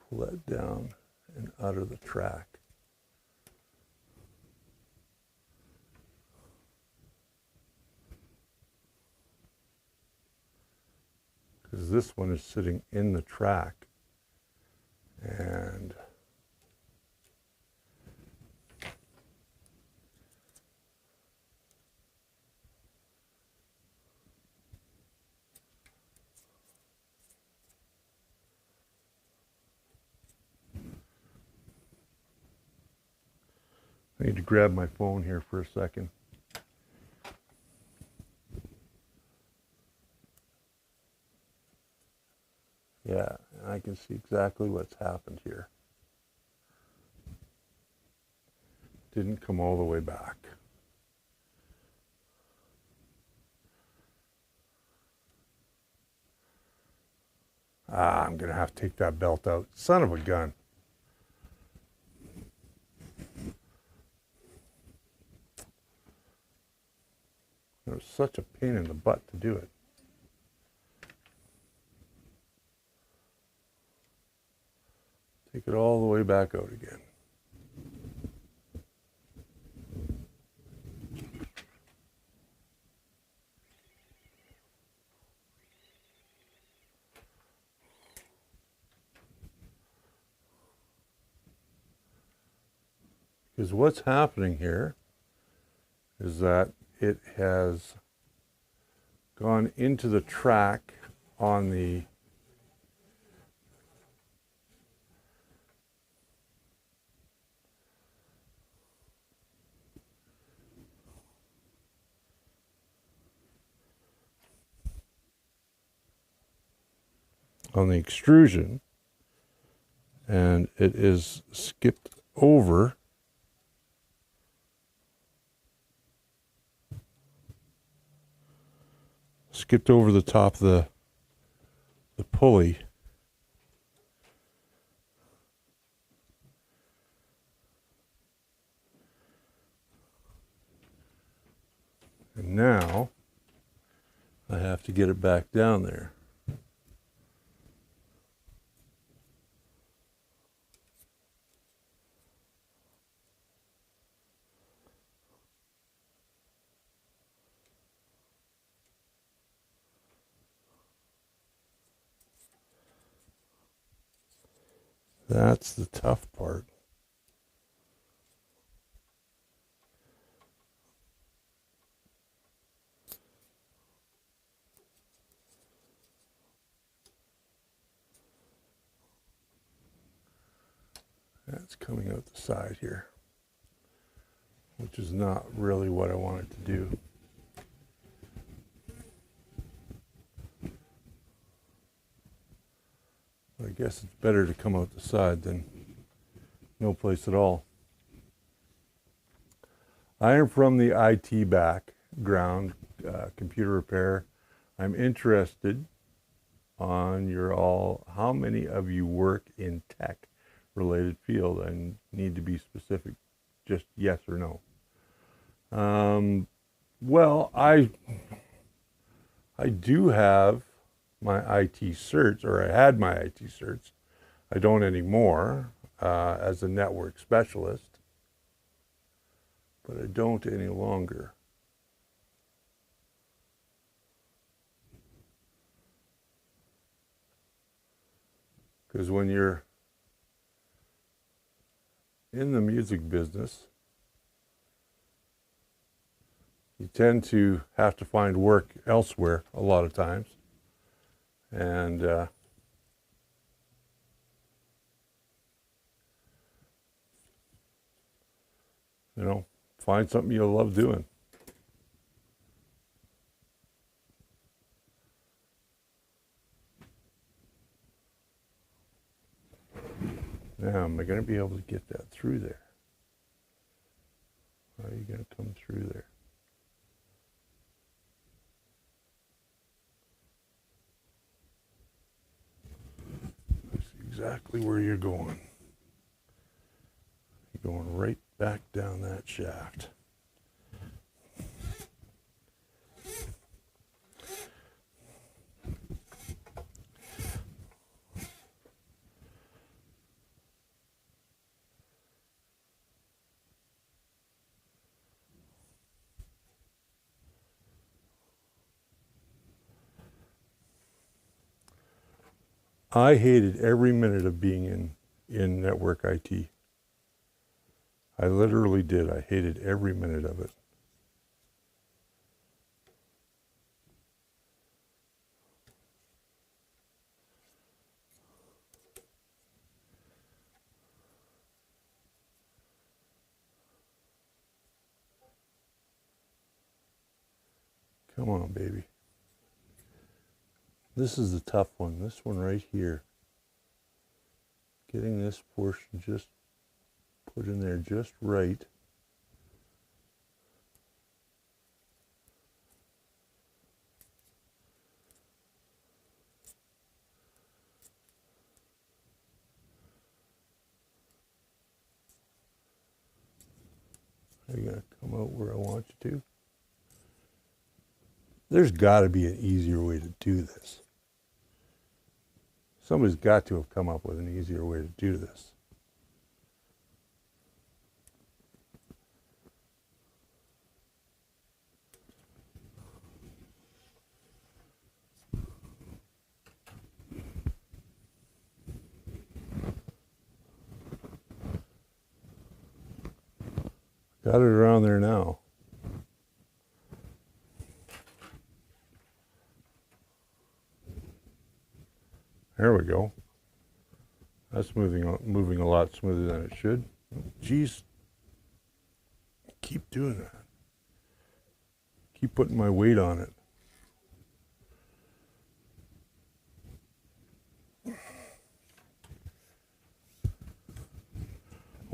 Pull that down and out of the track. Because this one is sitting in the track. And I need to grab my phone here for a second. Yeah, and I can see exactly what's happened here. Didn't come all the way back. I'm going to have to take that belt out. Son of a gun. It was such a pain in the butt to do it. Take it all the way back out again. Because what's happening here is that it has gone into the track on the extrusion, and it is skipped over the top of the pulley. And now I have to get it back down there. That's the tough part. That's coming out the side here, which is not really what I wanted to do. I guess it's better to come out the side than no place at all. I am from the IT background, computer repair. I'm interested on how many of you work in tech related field, and need to be specific, just yes or no. Well, I do have my IT certs, or I had my IT certs. I don't anymore, as a network specialist, but I don't any longer. Because when you're in the music business, you tend to have to find work elsewhere a lot of times. And you know, find something you love doing. Now, am I going to be able to get that through there? How are you going to come through there? I see exactly where you're going. You're going right back down that shaft. I hated every minute of being in network IT. I literally did. I hated every minute of it. Come on, baby. This is the tough one. This one right here. Getting this portion just put in there just right. Are you going to come out where I want you to? There's got to be an easier way to do this. Somebody's got to have come up with an easier way to do this. Got it around there now. There we go. That's moving a lot smoother than it should. Geez, keep doing that. Keep putting my weight on it. I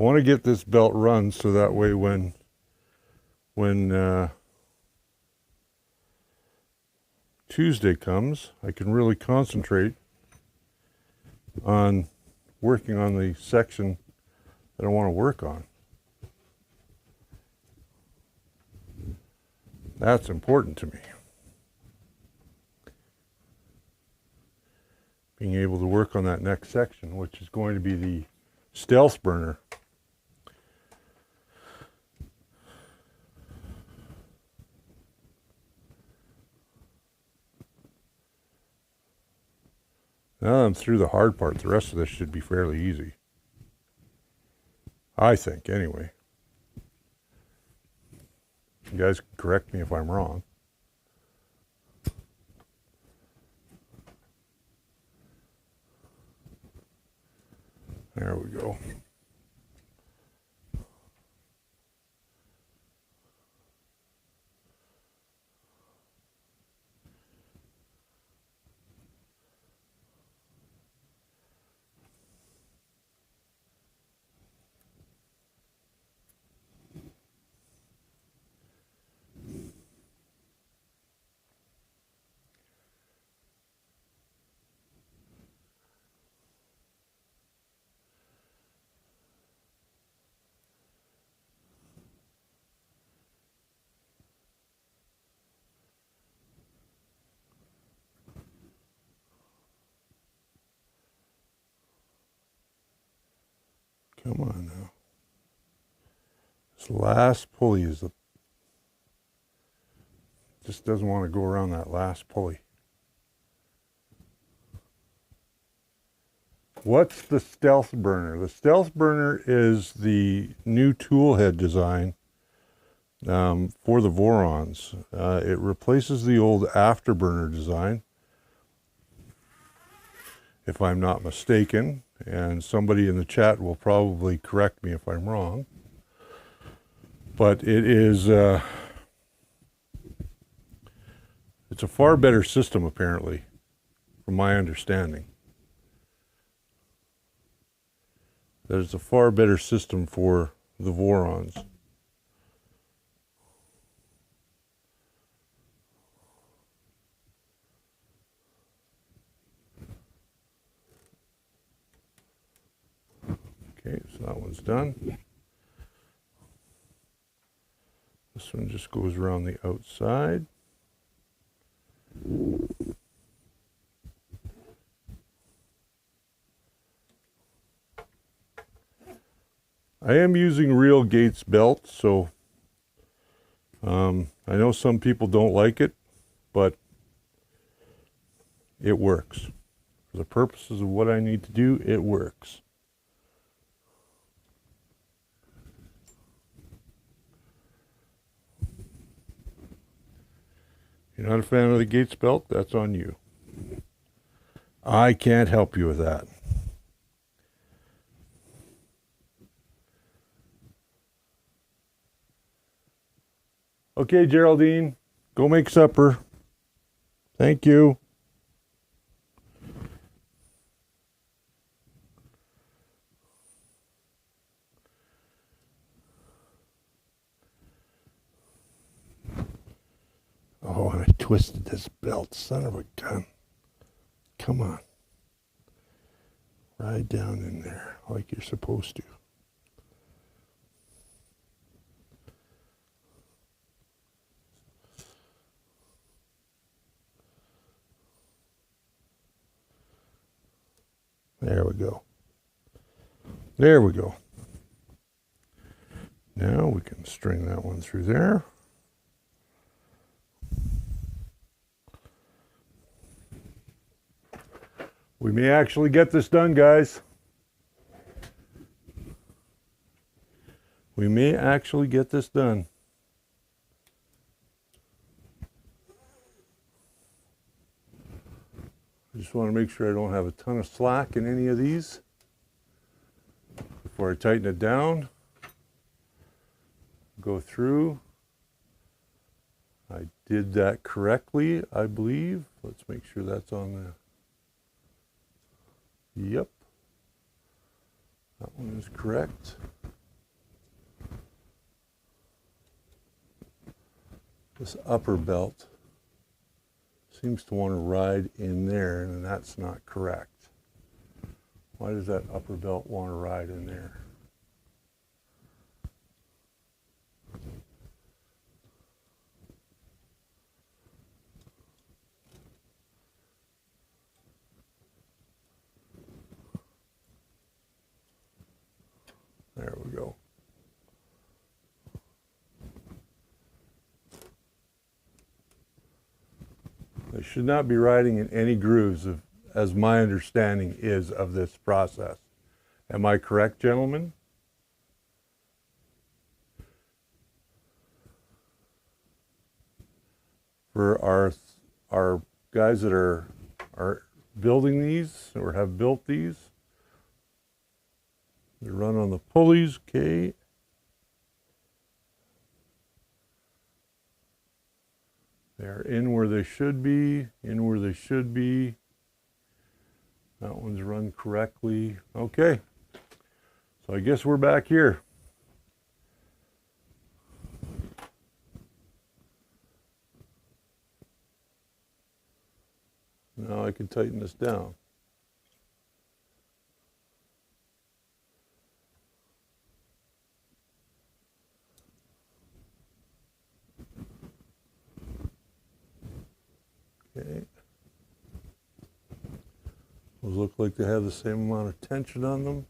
want to get this belt run so that way when Tuesday comes, I can really concentrate on working on the section that I want to work on. That's important to me. Being able to work on that next section, which is going to be the stealth burner. Now that I'm through the hard part, the rest of this should be fairly easy. I think, anyway. You guys can correct me if I'm wrong. There we go. Come on now. This last pulley is the... Just doesn't want to go around that last pulley. What's the stealth burner? The stealth burner is the new tool head design for the Vorons. It replaces the old afterburner design, if I'm not mistaken, and somebody in the chat will probably correct me if I'm wrong. But it is, it's a far better system apparently, from my understanding. There's a far better system for the Vorons. Okay, so that one's done. This one just goes around the outside. I am using real Gates belt, so I know some people don't like it, but it works. For the purposes of what I need to do, it works. You're not a fan of the Gates belt? That's on you. I can't help you with that. Okay, Geraldine, go make supper. Thank you. Oh, and I twisted this belt, son of a gun. Come on. Ride down in there like you're supposed to. There we go. There we go. Now we can string that one through there. We may actually get this done, guys. We may actually get this done. I just want to make sure I don't have a ton of slack in any of these before I tighten it down. Go through. I did that correctly, I believe. Let's make sure that's on the... Yep. That one is correct. This upper belt seems to want to ride in there, and that's not correct. Why does that upper belt want to ride in there? There we go. They should not be riding in any grooves, as my understanding is of this process. Am I correct, gentlemen? For our guys that are building these or have built these, they run on the pulleys, okay. They're in where they should be, in where they should be. That one's run correctly. Okay, so I guess we're back here. Now I can tighten this down. Okay. Those look like they have the same amount of tension on them.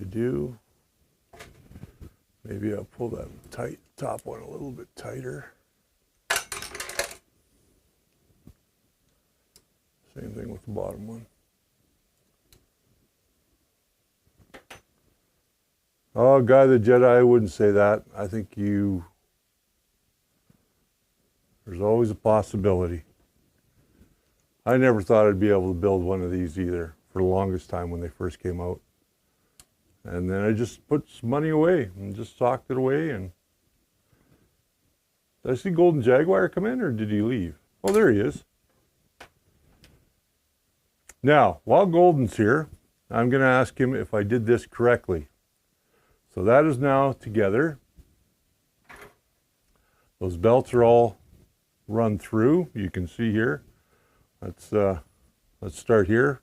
do. Maybe I'll pull that top one a little bit tighter. Same thing with the bottom one. Oh, Guy the Jedi, I wouldn't say that. I think there's always a possibility. I never thought I'd be able to build one of these either for the longest time when they first came out. And then I just put some money away and just socked it away. And did I see Golden Jaguar come in, or did he leave? Oh, there he is. Now, while Golden's here, I'm going to ask him if I did this correctly. So that is now together. Those belts are all run through. You can see here. Let's start here.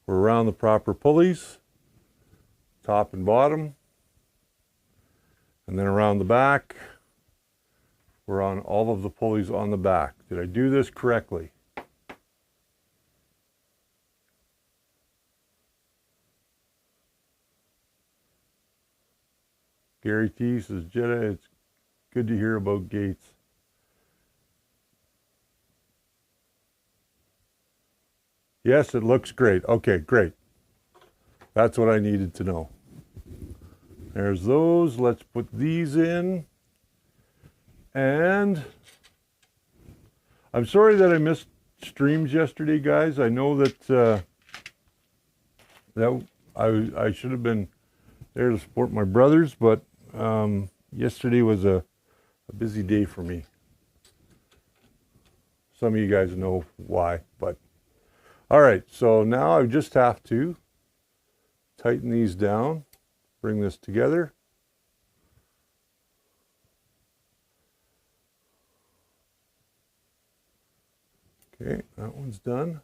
We're around the proper pulleys, top and bottom. And then around the back, we're on all of the pulleys on the back. Did I do this correctly? Gary T says, Jedi, it's good to hear about gates. Yes, it looks great. Okay, great. That's what I needed to know. There's those. Let's put these in. And I'm sorry that I missed streams yesterday, guys. I know that I should have been there to support my brothers, but yesterday was a busy day for me. Some of you guys know why, but all right, so now I just have to tighten these down, bring this together. Okay, that one's done.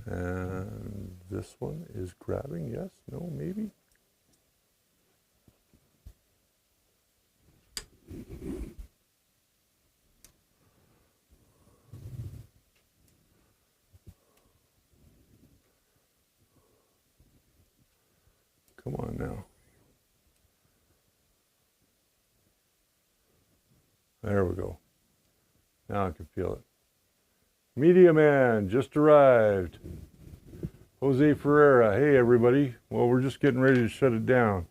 And this one is grabbing, yes, no, maybe. Come on now. There we go. Now I can feel it. Media Man just arrived. Jose Ferreira. Hey, everybody. Well, we're just getting ready to shut it down.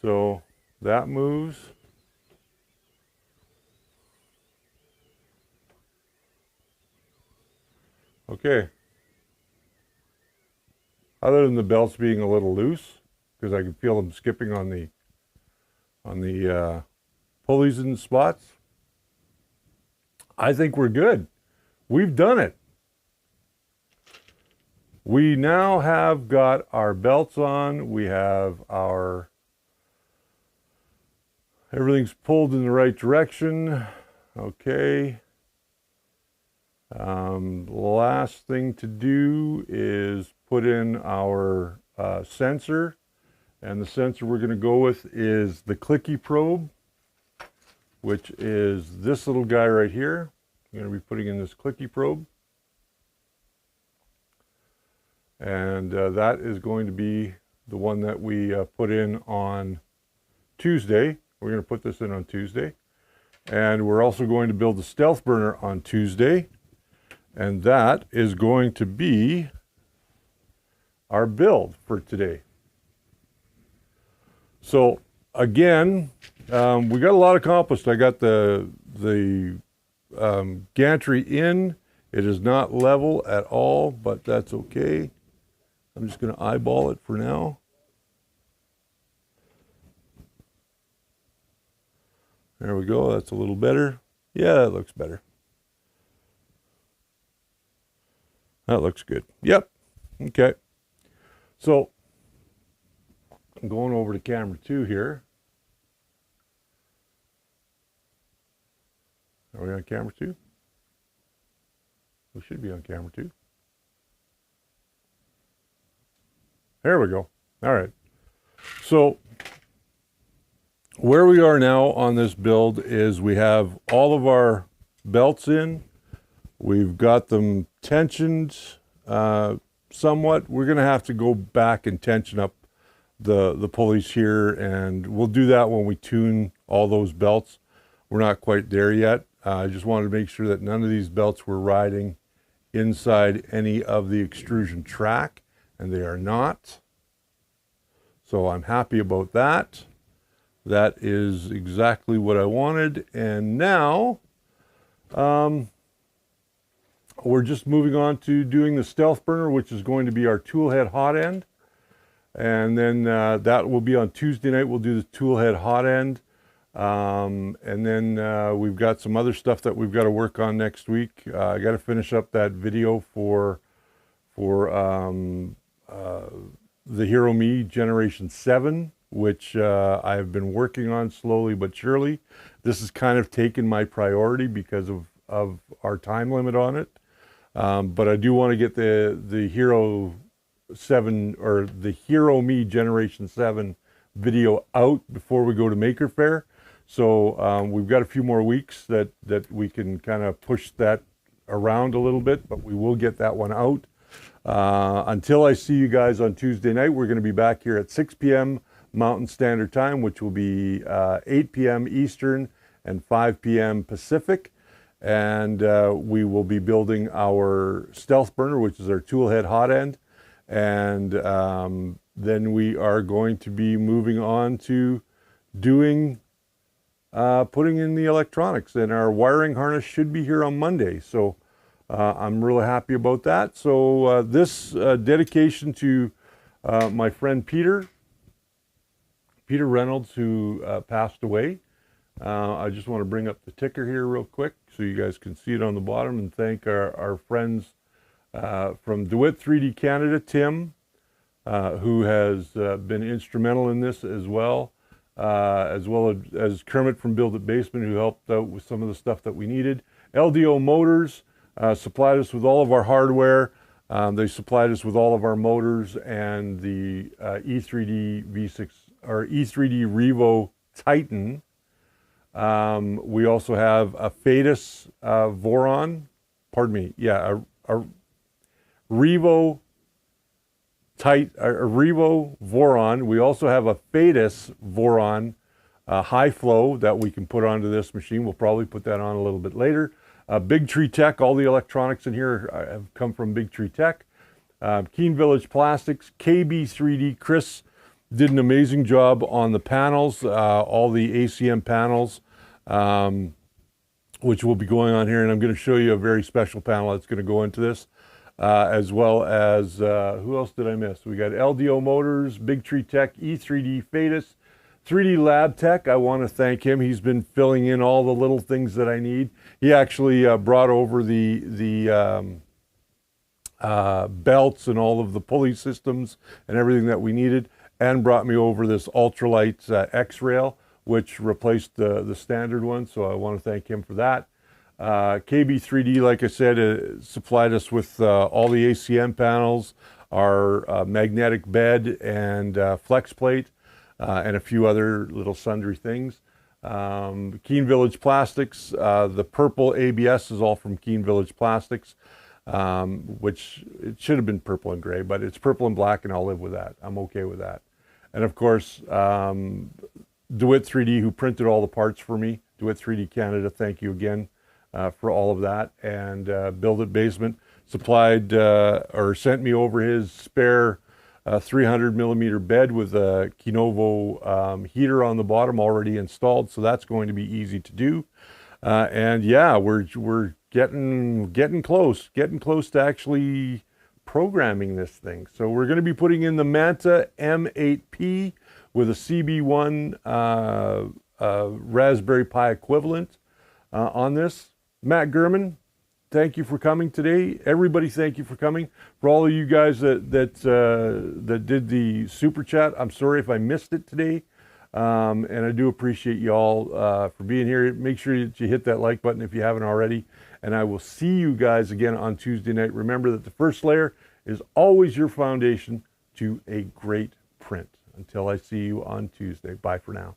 So that moves. Okay. Other than the belts being a little loose, because I can feel them skipping on the pulleys and spots, I think we're good. We've done it. We now have got our belts on. We have everything's pulled in the right direction. Okay. Last thing to do is put in our sensor. And the sensor we're going to go with is the clicky probe, which is this little guy right here. I'm going to be putting in this clicky probe. And that is going to be the one that we put in on Tuesday. We're going to put this in on Tuesday. And we're also going to build the stealth burner on Tuesday. And that is going to be our build for today. So again, we got a lot accomplished. I got the gantry in. It is not level at all, but that's okay. I'm just going to eyeball it for now. There we go. That's a little better. Yeah, that looks better. That looks good. Yep. Okay. So I'm going over to camera 2 here. Are we on camera 2? We should be on camera 2. There we go. All right. So where we are now on this build is we have all of our belts in. We've got them tensioned somewhat. We're going to have to go back and tension up the pulleys here, and we'll do that when we tune all those belts. We're not quite there yet. I just wanted to make sure that none of these belts were riding inside any of the extrusion track, and they are not. So I'm happy about that. That is exactly what I wanted. And now we're just moving on to doing the stealth burner, which is going to be our tool head hot end. And then that will be on Tuesday night. We'll do the tool head hot end. And then we've got some other stuff that we've got to work on next week. I got to finish up that video for the Hero Me Generation 7, which I've been working on slowly but surely. This has kind of taken my priority because of our time limit on it. But I do want to get the Hero 7 or the Hero Me Generation 7 video out before we go to Maker Faire. So we've got a few more weeks that we can kind of push that around a little bit, but we will get that one out. Until I see you guys on Tuesday night, we're going to be back here at 6 p.m. Mountain Standard Time, which will be 8 p.m. Eastern and 5 p.m. Pacific. And we will be building our stealth burner, which is our tool head hot end. And then we are going to be moving on to doing putting in the electronics, and our wiring harness should be here on Monday. So I'm really happy about that. So this dedication to my friend Peter Reynolds, who passed away. I just want to bring up the ticker here real quick so you guys can see it on the bottom, and thank our friends from Dwit 3D Canada, Tim, who has been instrumental in this as well as Kermit from Build It Basement, who helped out with some of the stuff that we needed. LDO Motors supplied us with all of our hardware. They supplied us with all of our motors and the E3D V6 or E3D Revo Titan. We also have a Fadus Voron, pardon me, yeah, a Revo Voron. We also have a Fadus Voron high flow that we can put onto this machine. We'll probably put that on a little bit later. Big Tree Tech, all the electronics in here have come from Big Tree Tech. Keene Village Plastics, KB3D. Chris did an amazing job on the panels, all the ACM panels, which will be going on here. And I'm going to show you a very special panel that's going to go into this, as well as, who else did I miss? We got LDO Motors, Big Tree Tech, E3D Fadus, 3D Lab Tech. I want to thank him. He's been filling in all the little things that I need. He actually brought over the belts and all of the pulley systems and everything that we needed, and brought me over this ultralight X-Rail, which replaced the standard one. So I want to thank him for that. KB3D, like I said, supplied us with all the ACM panels, our magnetic bed and flex plate, and a few other little sundry things. Keene Village Plastics, the purple ABS is all from Keene Village Plastics, which it should have been purple and gray, but it's purple and black, and I'll live with that. I'm okay with that. And of course, DeWitt 3D, who printed all the parts for me. DeWitt 3D Canada, thank you again for all of that. And Build It Basement supplied or sent me over his spare 300 millimeter bed with a Kinovo heater on the bottom already installed, so that's going to be easy to do. And yeah, we're getting close to actually programming this thing. So we're going to be putting in the Manta M8P with a CB1 Raspberry Pi equivalent on this. Matt Gurman, thank you for coming today. Everybody, thank you for coming. For all of you guys that did the super chat, I'm sorry if I missed it today, and I do appreciate you all for being here. Make sure that you hit that like button if you haven't already, and I will see you guys again on Tuesday night. Remember that the first layer is always your foundation to a great print. Until I see you on Tuesday, bye for now.